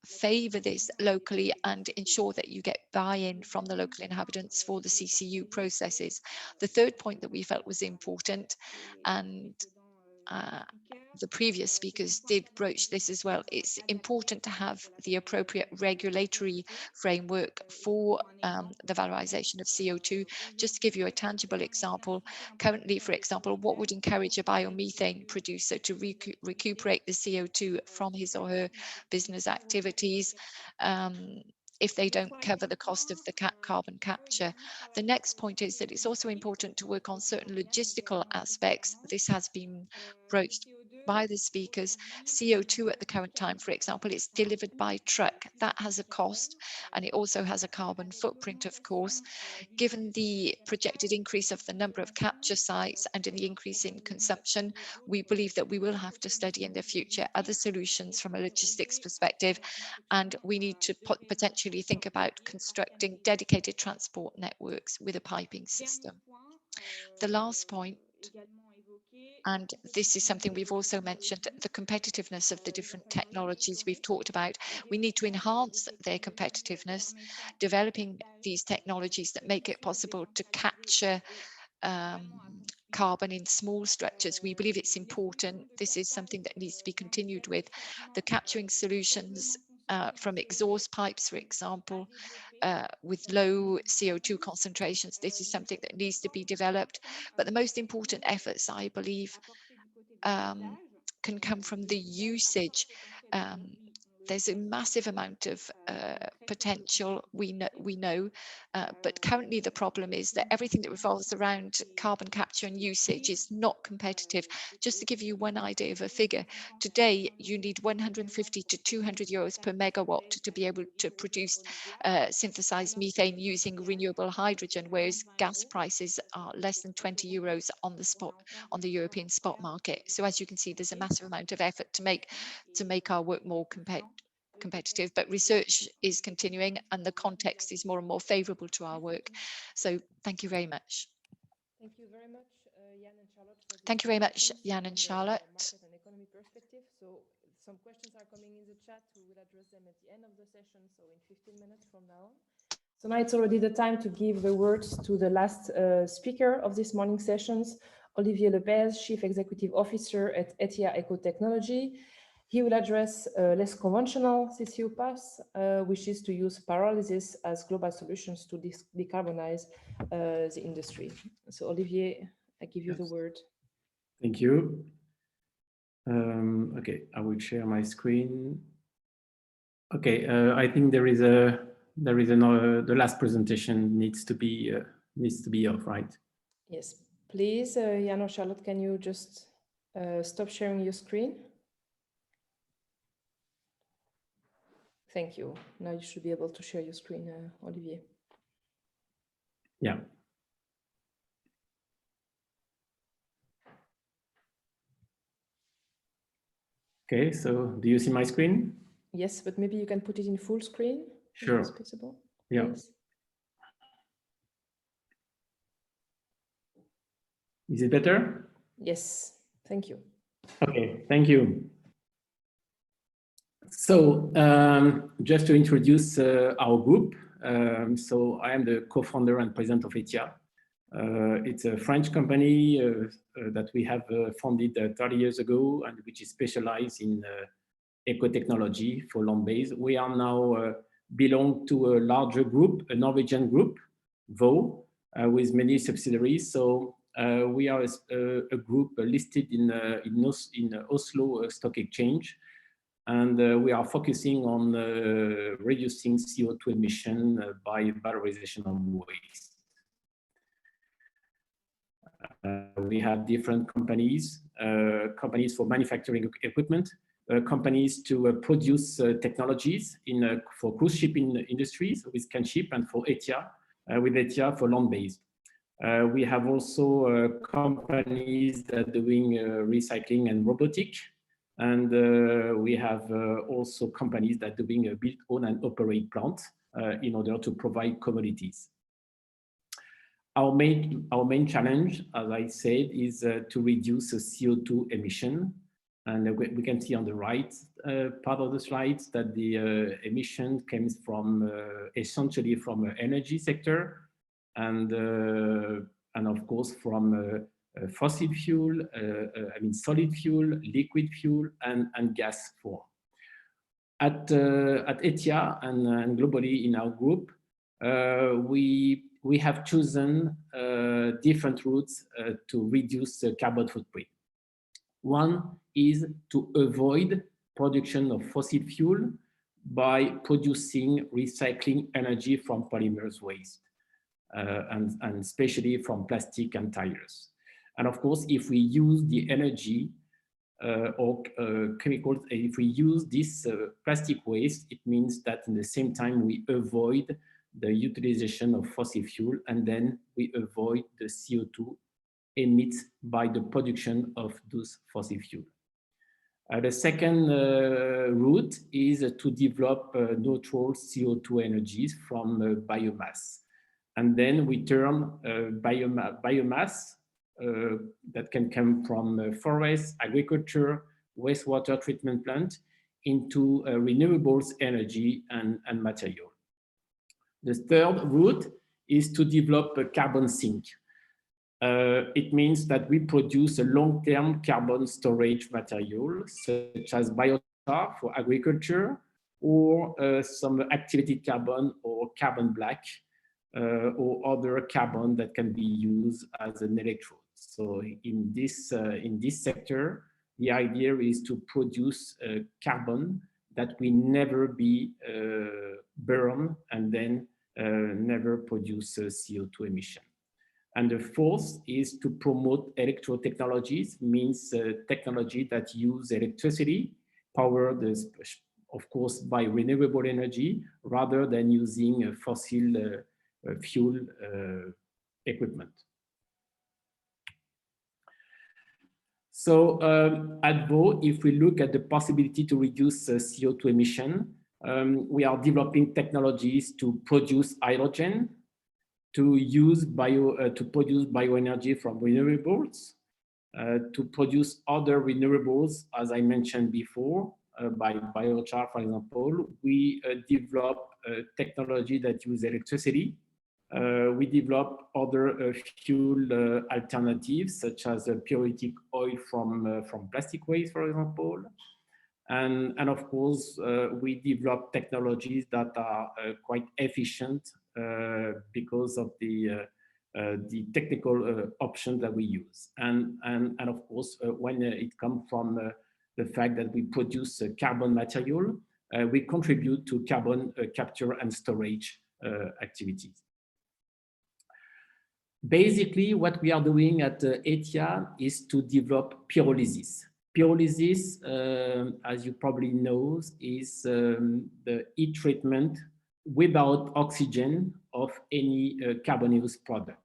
favor this locally and ensure that you get buy-in from the local inhabitants for the CCU processes. The third point that we felt was important, and the previous speakers did broach this as well, it's important to have the appropriate regulatory framework for the valorization of CO2. Just to give you a tangible example, currently, for example, what would encourage a biomethane producer to recuperate the CO2 from his or her business activities if they don't cover the cost of the carbon capture? The next point is that it's also important to work on certain logistical aspects. This has been broached by the speakers. CO2 at the current time, for example, it's delivered by truck. That has a cost, and it also has a carbon footprint, of course. Given the projected increase of the number of capture sites and the increase in consumption, we believe that we will have to study in the future other solutions from a logistics perspective, and we need to potentially think about constructing dedicated transport networks with a piping system. The last point, and this is something we've also mentioned, the competitiveness of the different technologies we've talked about. We need to enhance their competitiveness, developing these technologies that make it possible to capture carbon in small structures. We believe it's important. This is something that needs to be continued with. The capturing solutions from exhaust pipes, for example, with low CO2 concentrations. This is something that needs to be developed. But the most important efforts, I believe, can come from the usage. There's a massive amount of potential, we know, but currently the problem is that everything that revolves around carbon capture and usage is not competitive. Just to give you one idea of a figure, today you need 150 to 200 euros per megawatt to be able to produce synthesized methane using renewable hydrogen, whereas gas prices are less than 20 euros on the European spot market. So as you can see, there's a massive amount of effort to make our work more competitive, but research is continuing and the context is more and more favorable to our work. So thank you very much. Thank you very much, Jan and Charlotte. Thank you very much, Jan and Charlotte. Market and economy perspective. So some questions are coming in the chat. We will address them at the end of the session, so in 15 minutes from now. So now it's already the time to give the words to the last speaker of this morning sessions, Olivier Lopez, Chief Executive Officer at Etia Ecotechnology. He will address less conventional CCU paths, which is to use pyrolysis as global solutions to decarbonize the industry. So Olivier, I give you the word. Thank you. Okay, I will share my screen. Okay, I think there is another. The last presentation needs to be off, right? Yes, please, Jan or Charlotte, can you just stop sharing your screen? Thank you. Now you should be able to share your screen, Olivier. Yeah. Okay, so do you see my screen? Yes, but maybe you can put it in full screen. Sure. If it's possible. Yeah. Please. Is it better? Yes, thank you. Okay, thank you. So just to introduce our group, so I am the co-founder and president of Etia. It's a French company that we have founded 30 years ago and which is specialized in ecotechnology for land-based. We are now belong to a larger group, a Norwegian group, VO, with many subsidiaries. So we are a group listed in Oslo Stock Exchange. And we are focusing on reducing CO2 emission by valorization of waste. We have different companies, companies for manufacturing equipment, companies to produce technologies for cruise shipping industries with Scanship, and for Etia, with Etia for land-based. We have also companies that are doing recycling and robotic. And we have also companies that are doing a build, own, and operate plant in order to provide commodities. Our main challenge, as I said, is to reduce the CO2 emission. And we can see on the right part of the slide that the emission comes from essentially from energy sector, and of course from fossil fuel, solid fuel, liquid fuel, and gas form. At Etia and globally in our group, we have chosen different routes to reduce the carbon footprint. One is to avoid production of fossil fuel by producing recycling energy from polymers waste, and especially from plastic and tires. And of course, if we use the energy or chemicals, if we use this plastic waste, it means that in the same time we avoid the utilization of fossil fuel, and then we avoid the CO2 emitted by the production of those fossil fuel. The second route is to develop neutral CO2 energies from biomass. And then we turn biomass that can come from forest, agriculture, wastewater treatment plant into renewables energy and material. The third route is to develop a carbon sink. It means that we produce a long-term carbon storage material, such as biochar for agriculture, or some activated carbon or carbon black, or other carbon that can be used as an electrode. So in this sector, the idea is to produce carbon that will never be burned and then never produce CO2 emission. And the fourth is to promote electro technologies, means technology that use electricity, powered, of course, by renewable energy, rather than using fossil fuel equipment. So at VO, if we look at the possibility to reduce CO2 emission, we are developing technologies to produce hydrogen, to produce bioenergy from renewables, to produce other renewables, as I mentioned before, by biochar, for example. We develop technology that use electricity. We develop other fuel alternatives, such as pyrolytic oil from plastic waste, for example. And of course, we develop technologies that are quite efficient because of the technical options that we use. And of course, when it comes from the fact that we produce carbon material, we contribute to carbon capture and storage activities. Basically, what we are doing at Etia is to develop pyrolysis. Pyrolysis, as you probably know, is the heat treatment without oxygen of any carbonaceous product.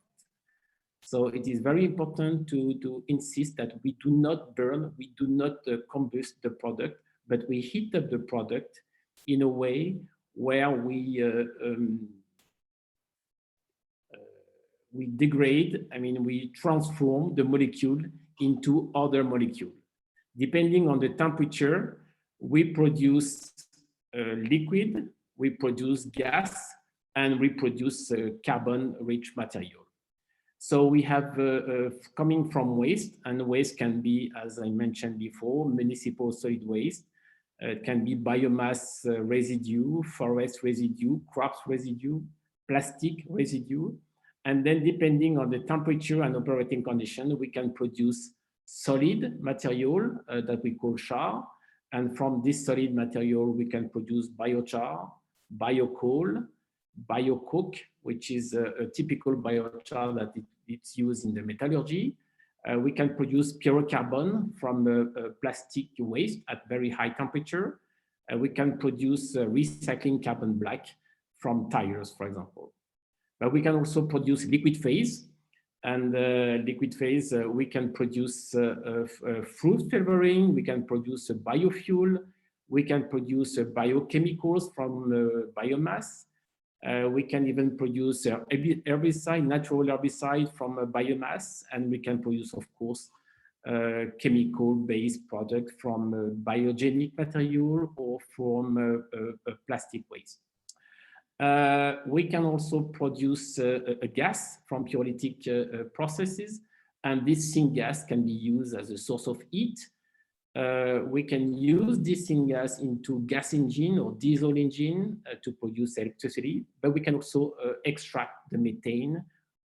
So it is very important to insist that we do not burn, we do not combust the product, but we heat up the product in a way where we degrade, we transform the molecule into other molecule. Depending on the temperature, we produce liquid, we produce gas, and we produce carbon-rich material. So we have coming from waste, and waste can be, as I mentioned before, municipal solid waste. It can be biomass residue, forest residue, crops residue, plastic residue. And then depending on the temperature and operating condition, we can produce solid material that we call char. And from this solid material, we can produce biochar, biocoal, biocoke, which is a typical biochar that it's used in the metallurgy. We can produce pyrocarbon from plastic waste at very high temperature. We can produce recycling carbon black from tires, for example. But we can also produce liquid phase. And liquid phase, we can produce fruit flavoring, we can produce a biofuel, we can produce biochemicals from biomass. We can even produce herbicide, natural herbicide from biomass, and we can produce, of course, chemical-based product from biogenic material or from plastic waste. We can also produce a gas from pyrolytic processes, and this syngas can be used as a source of heat. We can use this syngas into gas engine or diesel engine to produce electricity, but we can also extract the methane,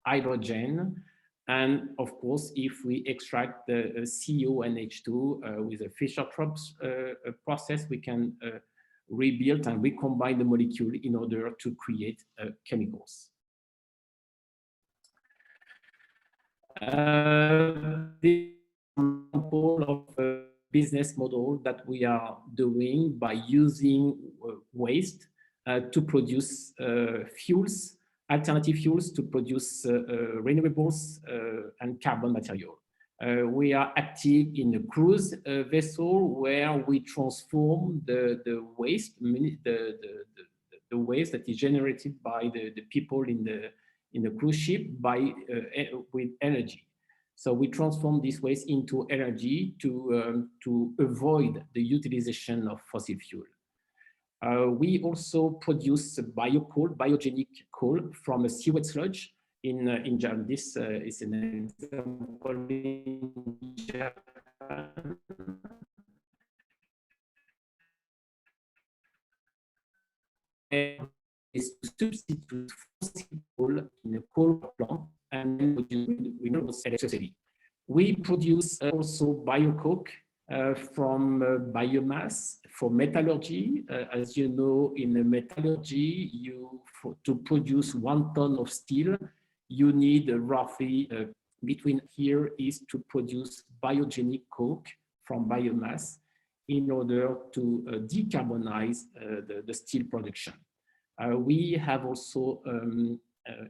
hydrogen, and of course, if we extract the CO and H2 with a Fischer-Tropsch process, we can rebuild and recombine the molecule in order to create chemicals. This example of a business model that we are doing by using waste to produce fuels, alternative fuels to produce renewables and carbon material. We are active in a cruise vessel where we transform the waste, the waste that is generated by the people in the cruise ship with energy. So we transform this waste into energy to avoid the utilization of fossil fuel. We also produce biocoal, biogenic coal from a sewage sludge, in Japan. This is an example in Japan. Is to substitute fossil fuel in a coal plant and then produce renewable electricity. We produce also biocoke from biomass for metallurgy. As you know, in metallurgy, to produce 1 ton of steel, you need roughly between here is to produce biogenic coke from biomass in order to decarbonize the steel production. We have also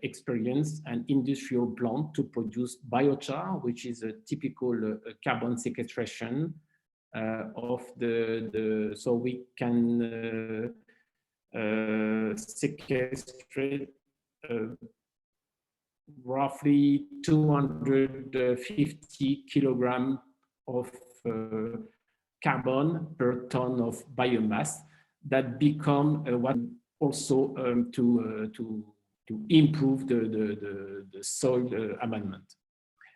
experienced an industrial plant to produce biochar, which is a typical carbon sequestration of so we can sequestrate roughly 250 kilograms of carbon per ton of biomass that become what also to improve the soil amendment.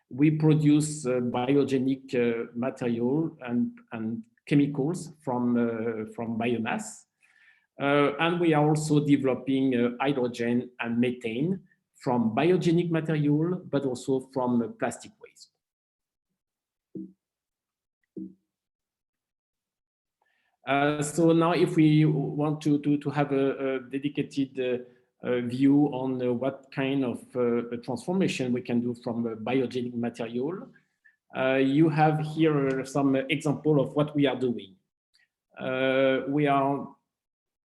We produce biogenic material and chemicals from biomass, and we are also developing hydrogen and methane from biogenic material, but also from plastic waste. So now if we want to have a dedicated view on what kind of transformation we can do from biogenic material, you have here some example of what we are doing. We are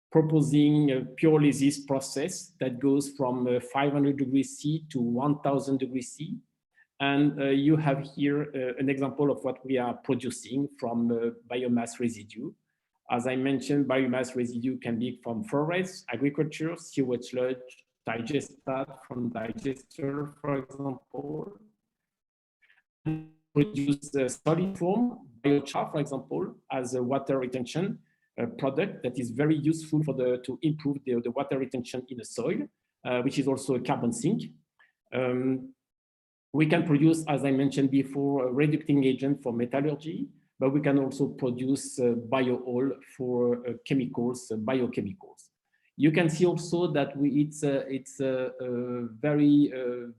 proposing a pyrolysis process that goes from 500 degrees C to 1000 degrees C. And you have here an example of what we are producing from biomass residue. As I mentioned, biomass residue can be from forests, agriculture, sewage sludge, digestate from digester, for example. And produce solid form, biochar, for example, as a water retention product that is very useful for to improve the water retention in the soil, which is also a carbon sink. We can produce, as I mentioned before, a reducting agent for metallurgy, but we can also produce bio-oil for chemicals, biochemicals. You can see also that it's a very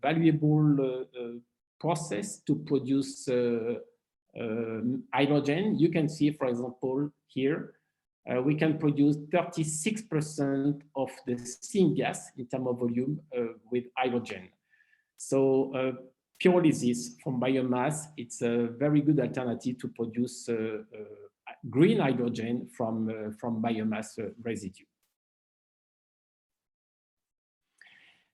valuable process to produce hydrogen. You can see, for example, here, we can produce 36% of the syngas in terms of volume with hydrogen. So pyrolysis from biomass, it's a very good alternative to produce green hydrogen from biomass residue.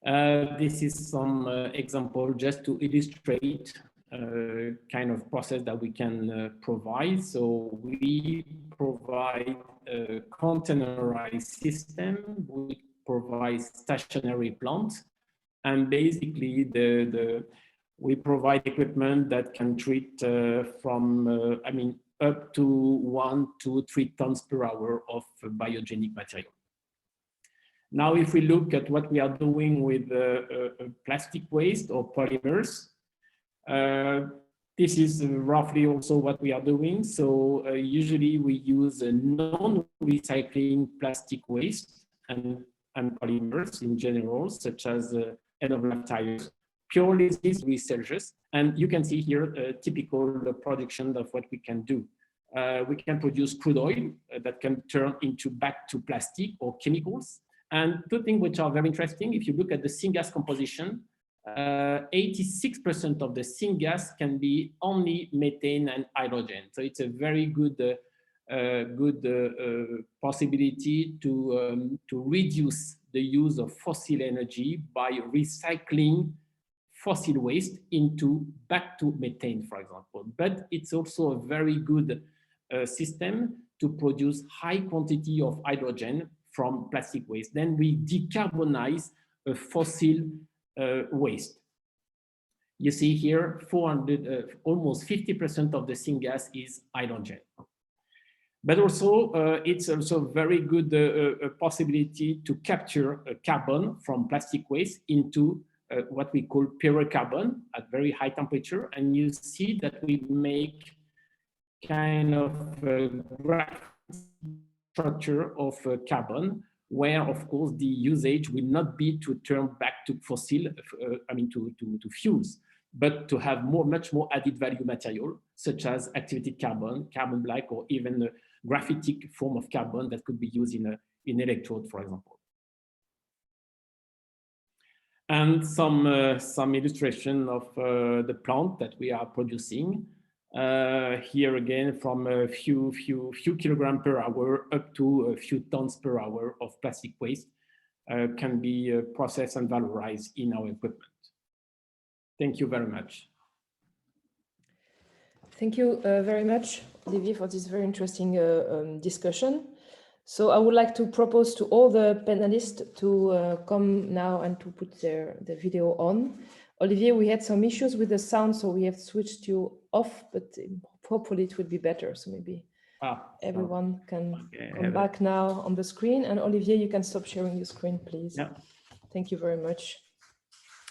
This is some example just to illustrate kind of process that we can provide. So we provide a containerized system, we provide stationary plant, and basically we provide equipment that can treat from, I mean, up to 1 to 3 tons per hour of biogenic material. Now, if we look at what we are doing with plastic waste or polymers, this is roughly also what we are doing. So usually we use a non-recycling plastic waste and polymers in general, such as end-of-life tires, pyrolysis researchers, and you can see here a typical production of what we can do. We can produce crude oil that can turn back to plastic or chemicals. And two things which are very interesting, if you look at the syngas composition, 86% of the syngas can be only methane and hydrogen. So it's a very good possibility to reduce the use of fossil energy by recycling fossil waste back to methane, for example. But it's also a very good system to produce high quantity of hydrogen from plastic waste. Then we decarbonize a fossil waste. You see here, almost 50% of the syngas is hydrogen. But also, it's also very good possibility to capture carbon from plastic waste into what we call pure carbon at very high temperature. And you see that we make kind of a graph structure of carbon, where of course the usage will not be to turn back to fossil, to fuels, but to have much more added value material, such as activated carbon, carbon black, or even a graphitic form of carbon that could be used in electrode, for example. And some illustration of the plant that we are producing. Here again, from a few kilograms per hour up to a few tons per hour of plastic waste can be processed and valorized in our equipment. Thank you very much. Thank you very much, Olivier, for this very interesting discussion. So I would like to propose to all the panelists to come now and to put their video on. Olivier, we had some issues with the sound, so we have switched you off, but hopefully it will be better. So maybe everyone can come back now on the screen. And Olivier, you can stop sharing your screen, please. Yeah. Thank you very much.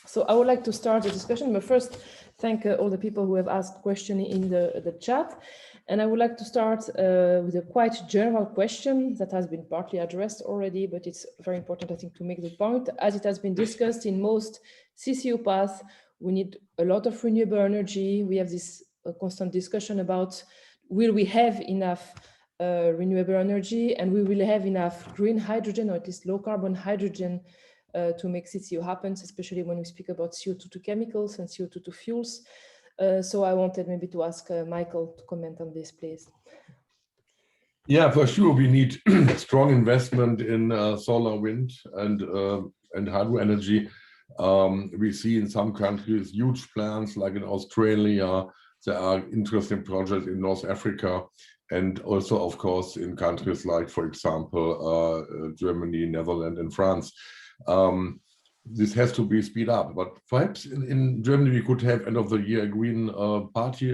So I would like to start the discussion, but first thank all the people who have asked questions in the chat. And I would like to start with a quite general question that has been partly addressed already, but it's very important, I think, to make the point. As it has been discussed in most CCU paths, we need a lot of renewable energy. We have this constant discussion about, will we have enough renewable energy, and we will have enough green hydrogen, or at least low carbon hydrogen, to make CCU happen, especially when we speak about CO2 to chemicals and CO2 to fuels. So I wanted maybe to ask Michael to comment on this, please. Yeah, for sure, we need strong investment in solar, wind, and hydro energy. We see in some countries huge plans, like in Australia. There are interesting projects in North Africa, and also, of course, in countries like, for example, Germany, Netherlands, and France. This has to be speed up, but perhaps in Germany we could have end of the year a green party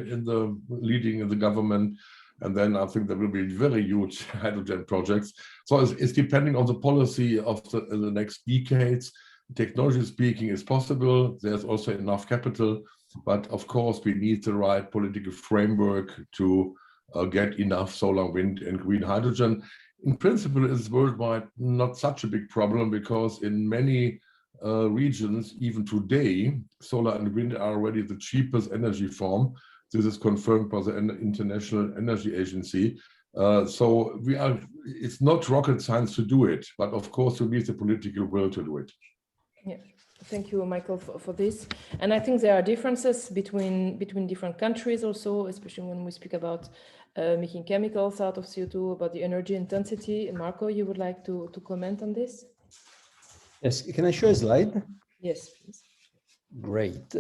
leading in the government, and then I think there will be very huge hydrogen projects. So it's depending on the policy of the next decades. Technology speaking is possible. There's also enough capital, but of course we need the right political framework to get enough solar, wind, and green hydrogen. In principle, it's worldwide not such a big problem, because in many regions, even today, solar and wind are already the cheapest energy form. This is confirmed by the International Energy Agency. So it's not rocket science to do it, but of course you need the political will to do it. Yeah, thank you, Michael, for this. And I think there are differences between different countries also, especially when we speak about making chemicals out of CO2, about the energy intensity. Marco, you would like to comment on this? Yes, can I show a slide? Yes, please. Great.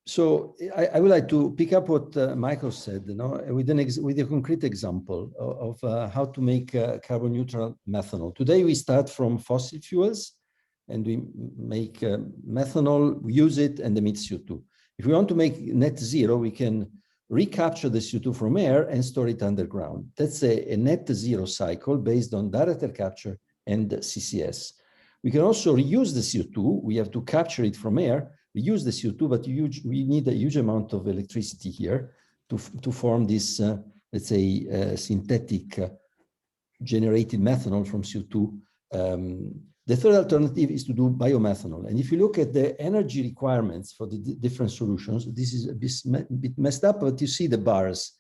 So I would like to pick up what Michael said, with a concrete example of how to make carbon neutral methanol. Today we start from fossil fuels and we make methanol, we use it and emit CO2. If we want to make net zero, we can recapture the CO2 from air and store it underground. That's a net zero cycle based on direct air capture and CCS. We can also reuse the CO2. We have to capture it from air. We use the CO2, but we need a huge amount of electricity here to form this, let's say, synthetic generated methanol from CO2. The third alternative is to do biomethanol. And if you look at the energy requirements for the different solutions, this is a bit messed up, but you see the bars.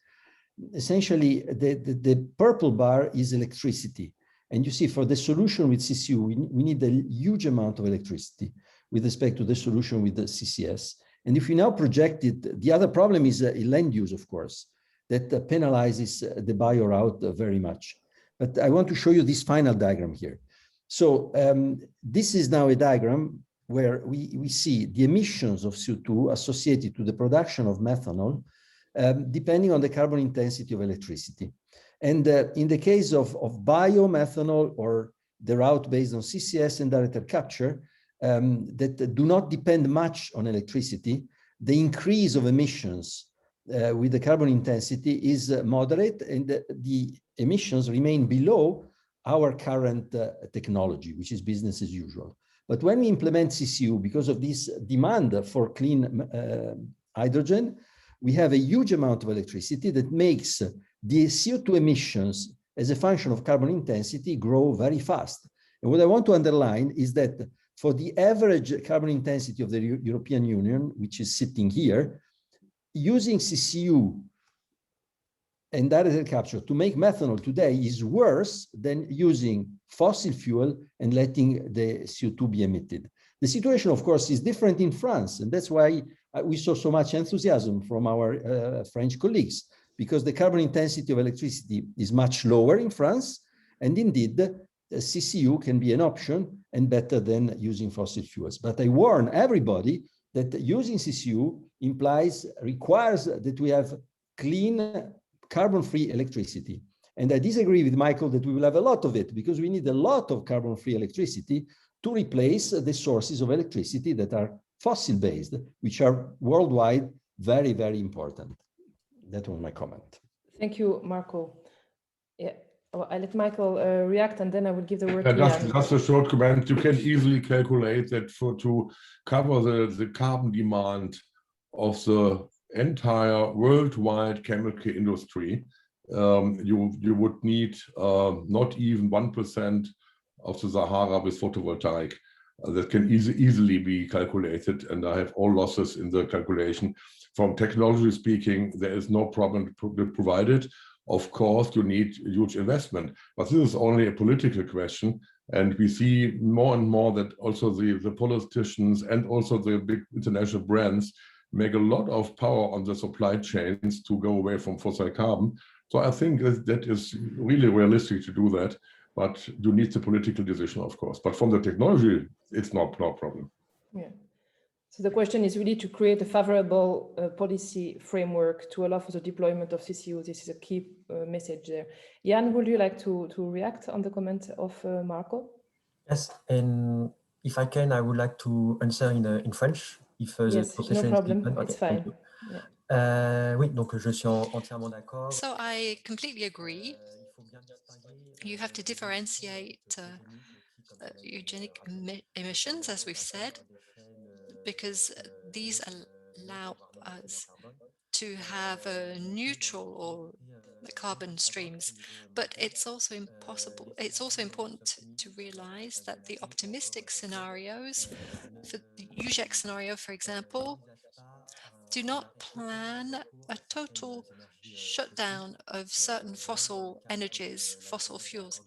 Essentially, the purple bar is electricity. And you see for the solution with CCU, we need a huge amount of electricity with respect to the solution with the CCS. And if we now project it, the other problem is land use, of course, that penalizes the bio route very much. But I want to show you this final diagram here. So this is now a diagram where we see the emissions of CO2 associated to the production of methanol, depending on the carbon intensity of electricity. And in the case of biomethanol, or the route based on CCS and direct air capture, that do not depend much on electricity, the increase of emissions with the carbon intensity is moderate, and the emissions remain below our current technology, which is business as usual. But when we implement CCU, because of this demand for clean hydrogen, we have a huge amount of electricity that makes the CO2 emissions as a function of carbon intensity grow very fast. And what I want to underline is that for the average carbon intensity of the European Union, which is sitting here, using CCU and direct capture to make methanol today is worse than using fossil fuel and letting the CO2 be emitted. The situation, of course, is different in France, and that's why we saw so much enthusiasm from our French colleagues, because the carbon intensity of electricity is much lower in France, and indeed, CCU can be an option and better than using fossil fuels. But I warn everybody that using CCU requires that we have clean, carbon-free electricity. And I disagree with Michael that we will have a lot of it, because we need a lot of carbon-free electricity to replace the sources of electricity that are fossil-based, which are worldwide very, very important. That was my comment. Thank you, Marco. Yeah, well, I let Michael react, and then I will give the word to Jan. Just a short comment. You can easily calculate that to cover the carbon demand of the entire worldwide chemical industry, you would need not even 1% of the Sahara with photovoltaic. That can easily be calculated, and I have all losses in the calculation. From technology speaking, there is no problem provided. Of course, you need huge investment, but this is only a political question. And we see more and more that also the politicians and also the big international brands make a lot of power on the supply chains to go away from fossil carbon. So I think that is really realistic to do that, but you need the political decision, of course. But from the technology, it's no problem. Yeah. So the question is really to create a favorable policy framework to allow for the deployment of CCU. This is a key message there. Jan, would you like to react on the comment of Marco? Yes, and if I can, I would like to answer in French. If yes, no problem, okay, it's fine. Yeah. Oui, donc je suis entièrement d'accord. So I completely agree. You have to differentiate eugenic emissions, as we've said, because these allow us to have a neutral or carbon streams, but it's also impossible. It's also important to realize that the optimistic scenarios, for the UGEC scenario, for example, do not plan a total shutdown of certain fossil energies, fossil fuels.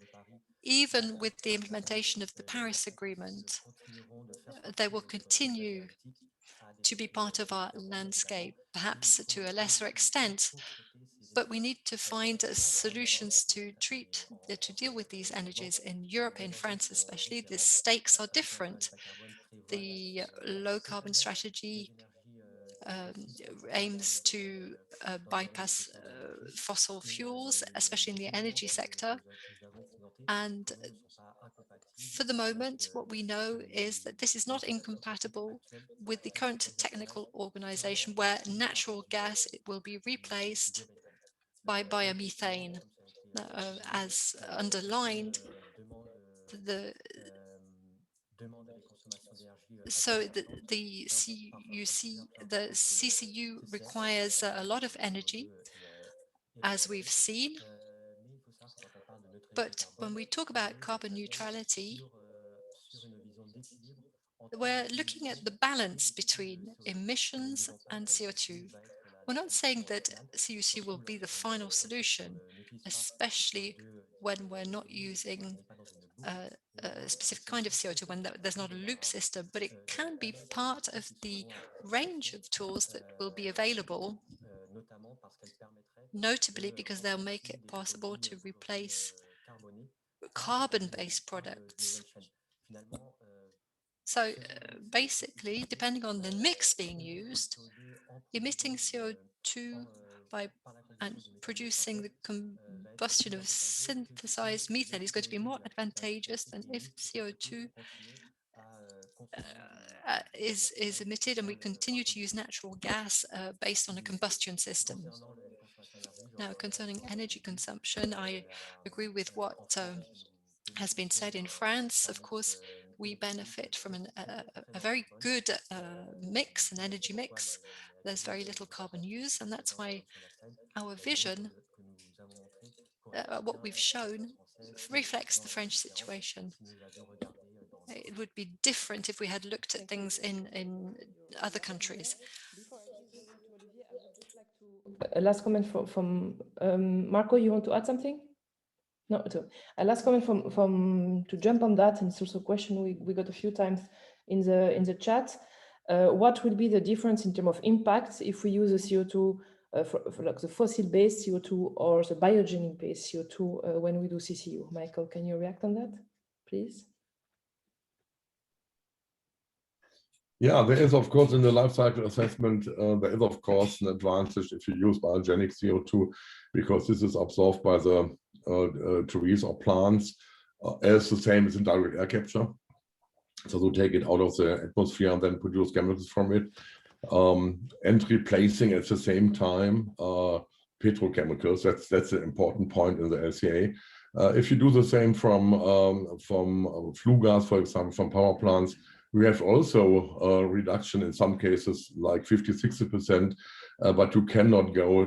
Even with the implementation of the Paris Agreement, they will continue to be part of our landscape, perhaps to a lesser extent, but we need to find solutions to deal with these energies in Europe, in France especially. The stakes are different. The low carbon strategy aims to bypass fossil fuels, especially in the energy sector. And for the moment, what we know is that this is not incompatible with the current technical organization, where natural gas will be replaced by biomethane, as underlined. So the CCU requires a lot of energy, as we've seen. But when we talk about carbon neutrality, we're looking at the balance between emissions and CO2. We're not saying that CCU will be the final solution, especially when we're not using a specific kind of CO2, when there's not a loop system, but it can be part of the range of tools that will be available, notably because they'll make it possible to replace carbon-based products. So basically, depending on the mix being used, emitting CO2 and producing the combustion of synthesized methane is going to be more advantageous than if CO2 is emitted and we continue to use natural gas based on a combustion system. Now, concerning energy consumption, I agree with what has been said in France. Of course, we benefit from a very good mix, an energy mix. There's very little carbon use, and that's why our vision, what we've shown, reflects the French situation. It would be different if we had looked at things in other countries. Before I give the floor to Olivier, I would just like to... A last comment from Marco, you want to add something? No, so a last comment to jump on that, and it's also a question we got a few times in the chat. What will be the difference in terms of impact if we use the CO2 for like the fossil-based CO2 or the biogenic-based CO2 when we do CCU? Michael, can you react on that, please? Yeah, there is, of course, in the life cycle assessment, there is, of course, an advantage if you use biogenic CO2, because this is absorbed by the trees or plants as the same as in direct air capture. So to take it out of the atmosphere and then produce chemicals from it, and replacing at the same time petrochemicals. That's an important point in the LCA. If you do the same from flue gas, for example, from power plants, we have also a reduction in some cases like 50–60%, but you cannot go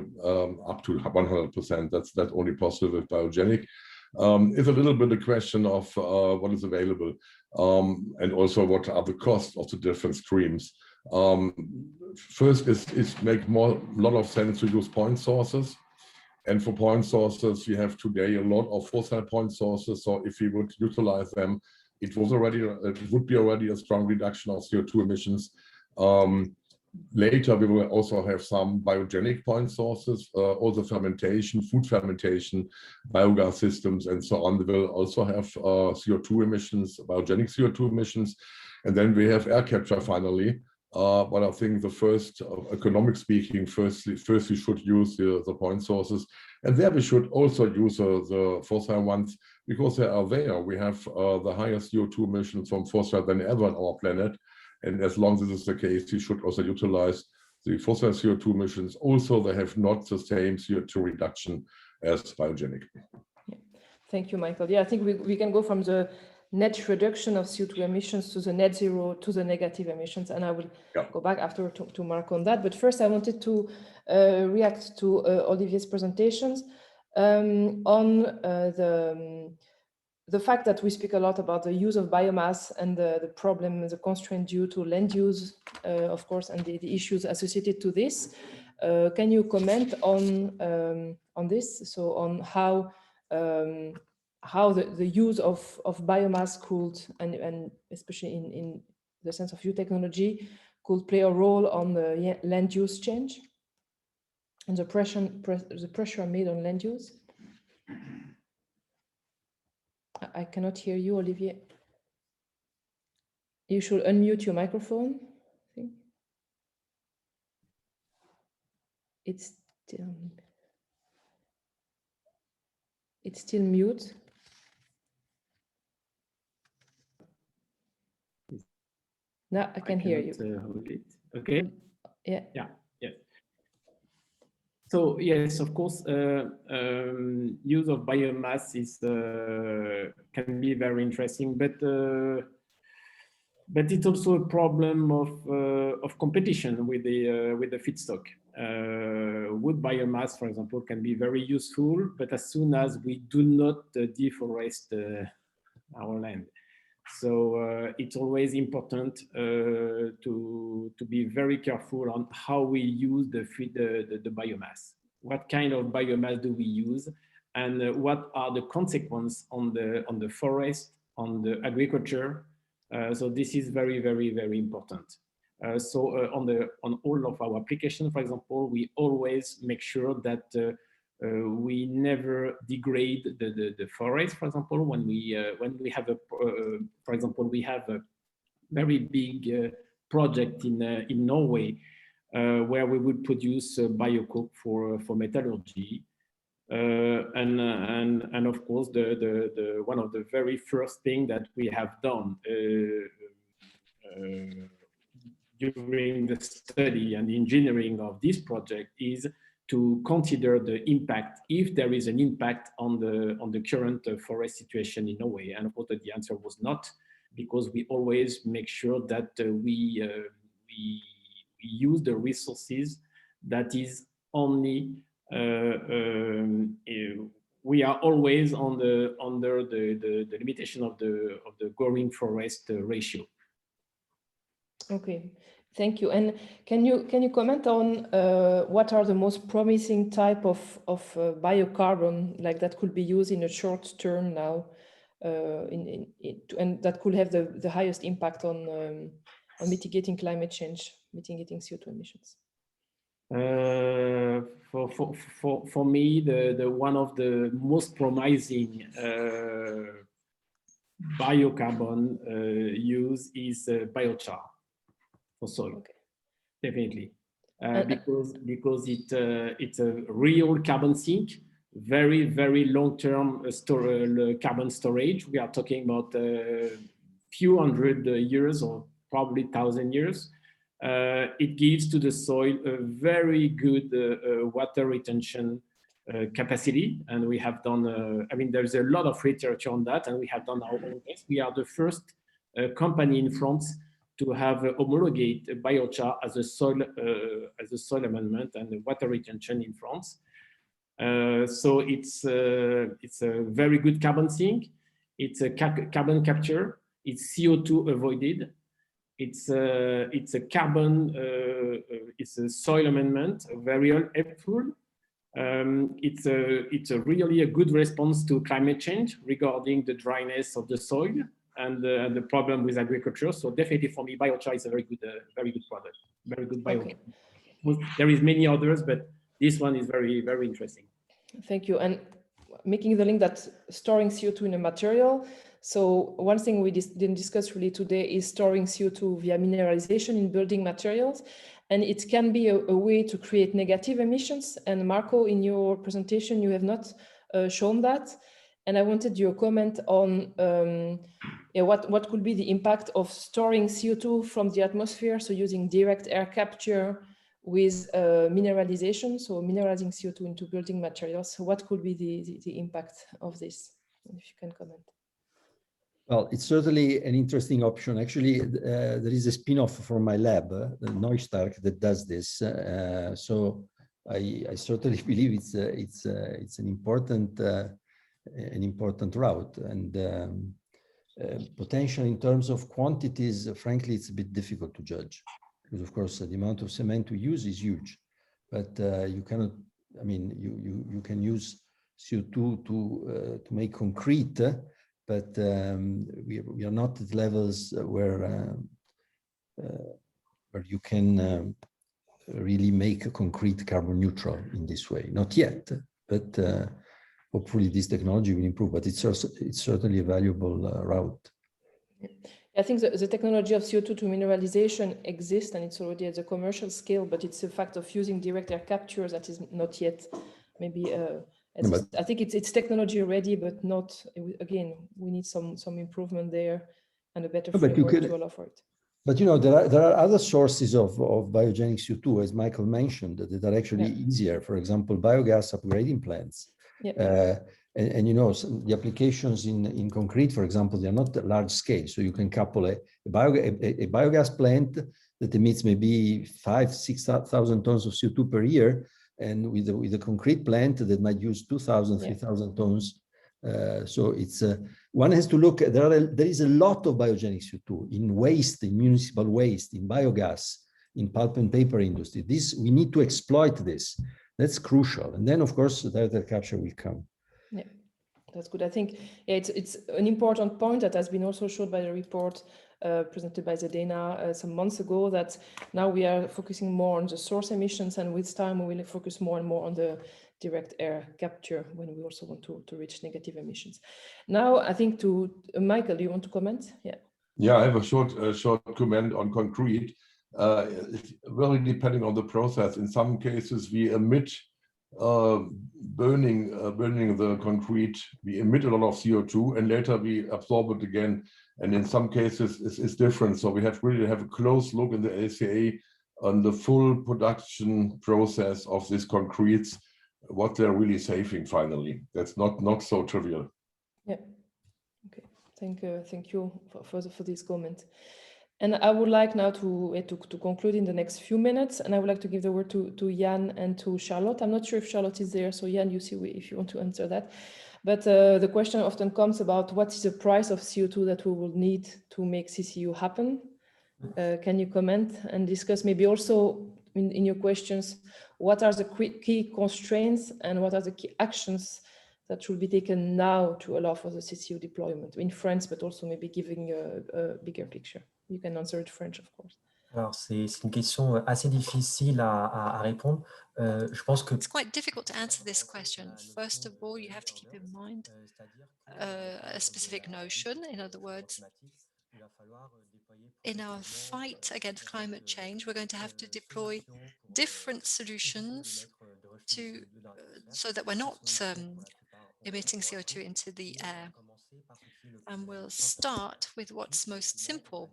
up to 100%. That's only possible with biogenic. It's a little bit a question of what is available and also what are the costs of the different streams. First, it makes a lot of sense to use point sources. And for point sources, we have today a lot of fossil point sources. So if we would utilize them, it would be already a strong reduction of CO2 emissions. Later, we will also have some biogenic point sources, also fermentation, food fermentation, biogas systems, and so on. They will also have CO2 emissions, biogenic CO2 emissions. And then we have air capture finally. But I think the first, economic speaking, first we should use the point sources. And there we should also use the fossil ones because they are there. We have the highest CO2 emissions from fossil than ever on our planet. And as long as this is the case, we should also utilize the fossil CO2 emissions. Also, they have not the same CO2 reduction as biogenic. Yeah. Thank you, Michael. Yeah, I think we can go from the net reduction of CO2 emissions to the net zero to the negative emissions. And I will go back after to Marco on that. But first, I wanted to react to Olivier's presentations on the fact that we speak a lot about the use of biomass and the problem, the constraint due to land use, of course, and the issues associated to this. Can you comment on this? So on how the use of biomass could, and especially in the sense of new technology, could play a role on the land use change and the pressure made on land use? I cannot hear you, Olivier. You should unmute your microphone. I think it's still mute. Now I can hear you. Okay. Yeah. Yeah. Yes. So yes, of course, use of biomass can be very interesting, but it's also a problem of competition with the feedstock. Wood biomass, for example, can be very useful, but as soon as we do not deforest our land, so it's always important to be very careful on how we use the biomass. What kind of biomass do we use, and what are the consequences on the forest, on the agriculture? So this is very, very, very important. So on all of our applications, for example, we always make sure that we never degrade the forest. For example, when we have for example, we have a very big project in Norway where we would produce biocoke for metallurgy, and of course the one of the very first thing that we have done during the study and the engineering of this project is to consider the impact, if there is an impact on the current forest situation in Norway. And of course the answer was not, because we always make sure that we use the resources that is only we are always under the limitation of the growing forest ratio. Okay, thank you. And can you comment on what are the most promising type of biocarbon like that could be used in a short term now, and that could have the highest impact on mitigating climate change, mitigating CO2 emissions? For me, the one of the most promising biocarbon use is biochar for soil. Okay. Definitely, because it's a real carbon sink, very long-term carbon storage. We are talking about a few hundred years or probably 1,000 years. It gives to the soil a very good water retention capacity, and we have done. I mean, there's a lot of literature on that, and we have done our own test. We are the first company in France to have homologate biochar as a soil amendment and water retention in France. So it's a very good carbon sink. It's a carbon capture. It's CO2 avoided. It's a carbon. It's a soil amendment. Very helpful. It's really a good response to climate change regarding the dryness of the soil and the problem with agriculture. So definitely for me, biochar is a very good product. Very good bio. Okay. There is many others, but this one is very interesting. Thank you. And making the link that storing CO2 in a material. So one thing we didn't discuss really today is storing CO2 via mineralization in building materials. And it can be a way to create negative emissions. And Marco, in your presentation, you have not shown that. And I wanted your comment on what could be the impact of storing CO2 from the atmosphere. So using direct air capture with mineralization, so mineralizing CO2 into building materials. So what could be the impact of this? If you can comment. Well, it's certainly an interesting option. Actually, there is a spin-off from my lab, the Neustark, that does this. So I certainly believe it's an important route, and potential in terms of quantities. Frankly, it's a bit difficult to judge because, of course, the amount of cement we use is huge. But you cannot. I mean, you can use CO2 to make concrete. But we are not at levels where you can really make a concrete carbon neutral in this way. Not yet, but hopefully this technology will improve. But it's certainly a valuable route. I think the technology of CO2 to mineralization exists, and it's already at a commercial scale. But it's a fact of using direct air capture that is not yet maybe. I think it's technology ready, but not, again, we need some improvement there and a better framework to allow for it. But, you know, there are other sources of biogenic CO2, as Michael mentioned, that are actually easier. For example, biogas upgrading plants. Yeah. And you know, the applications in concrete, for example, they are not large scale. So you can couple a biogas plant that emits maybe 5,000-6,000 tons of CO2 per year, and with a concrete plant that might use 2,000, 3,000 tons. So it's one has to look at, there is a lot of biogenic CO2 in waste, in municipal waste, in biogas, in pulp and paper industry. We need to exploit this. That's crucial. And then, of course, the data capture will come. Yeah, that's good. I think it's an important point that has been also showed by the report presented by Zedena some months ago, that now we are focusing more on the source emissions, and with time we will focus more and more on the direct air capture when we also want to reach negative emissions. Now, I think to Michael, do you want to comment? Yeah, I have a short comment on concrete. It's really depending on the process. In some cases, we emit burning the concrete, we emit a lot of CO2, and later we absorb it again. And in some cases, it's different. So we have really have a close look in the LCA on the full production process of these concretes, what they're really saving finally. That's not so trivial. Yeah. Okay. Thank you for this comment. And I would like now to conclude in the next few minutes, and I would like to give the word to Jan and to Charlotte. I'm not sure if Charlotte is there, so Jan, you see if you want to answer that. But the question often comes about what is the price of CO2 that we will need to make CCU happen? Can you comment and discuss maybe also in your questions, what are the key constraints and what are the key actions that should be taken now to allow for the CCU deployment in France, but also maybe giving a bigger picture? You can answer it French, of course. Alors, c'est une question assez difficile à répondre. Je pense que... It's quite difficult to answer this question. First of all, you have to keep in mind a specific notion. In other words, in our fight against climate change, we're going to have to deploy different solutions to so that we're not emitting CO2 into the air. And we'll start with what's most simple.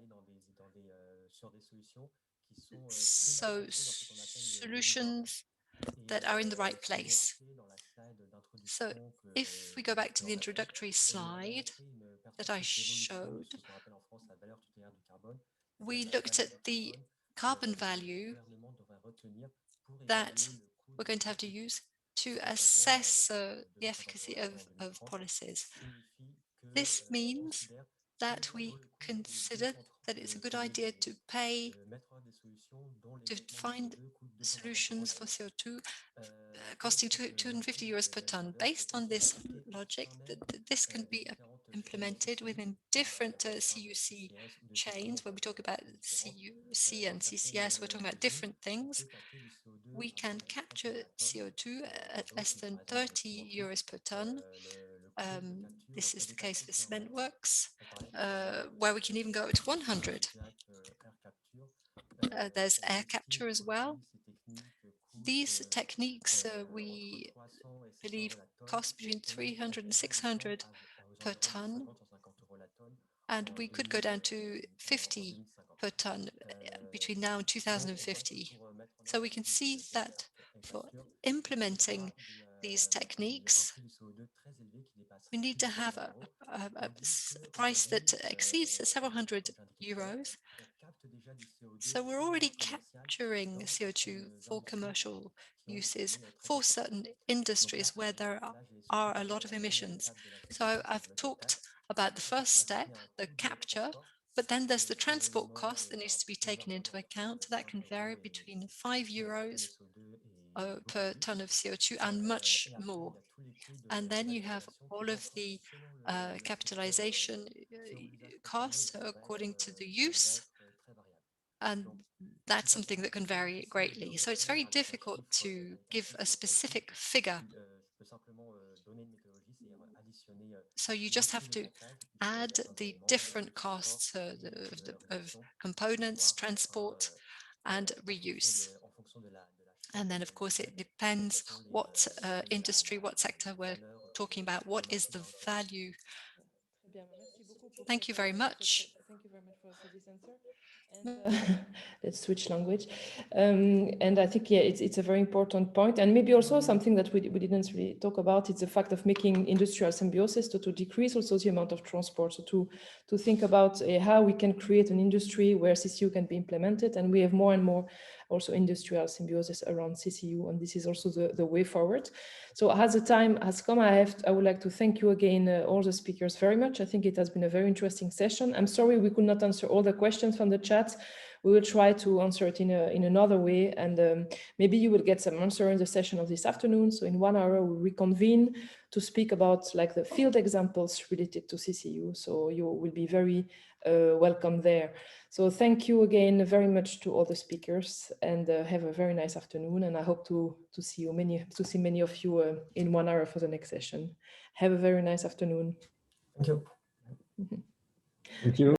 So solutions that are in the right place. So if we go back to the introductory slide that I showed, we looked at the carbon value that we're going to have to use to assess the efficacy of policies. This means that we consider that it's a good idea to pay to find solutions for CO2 costing 250 euros per ton. Based on this logic, this can be implemented within different CUC chains. When we talk about CUC and CCS, we're talking about different things. We can capture CO2 at less than 30 euros per ton. This is the case for cement works, where we can even go to 100. There's air capture as well. These techniques, we believe, cost between 300 and 600 per ton, and we could go down to 50 per ton between now and 2050. So we can see that for implementing these techniques, we need to have a price that exceeds several hundred euros. So we're already capturing CO2 for commercial uses for certain industries where there are a lot of emissions. So I've talked about the first step, the capture, but then there's the transport cost that needs to be taken into account. That can vary between 5 euros per ton of CO2 and much more. And then you have all of the capitalization costs according to the use. And that's something that can vary greatly. So it's very difficult to give a specific figure. So you just have to add the different costs of components, transport, and reuse. And then, of course, it depends what industry, what sector we're talking about, what is the value. Thank you very much. Thank you very much for this answer. And let's switch language. And I think, yeah, it's a very important point. And maybe also something that we didn't really talk about, it's the fact of making industrial symbiosis to decrease also the amount of transport. So to think about how we can create an industry where CCU can be implemented. And we have more and more also industrial symbiosis around CCU. And this is also the way forward. So as the time has come, I would like to thank you again, all the speakers very much. I think it has been a very interesting session. I'm sorry we could not answer all the questions from the chat. We will try to answer it in another way, and maybe you will get some answer in the session of this afternoon. So in 1 hour, we'll reconvene to speak about like the field examples related to CCU. So you will be very welcome there. So thank you again very much to all the speakers, and have a very nice afternoon. And I hope to see many of you in 1 hour for the next session. Have a very nice afternoon. Thank you. Thank you.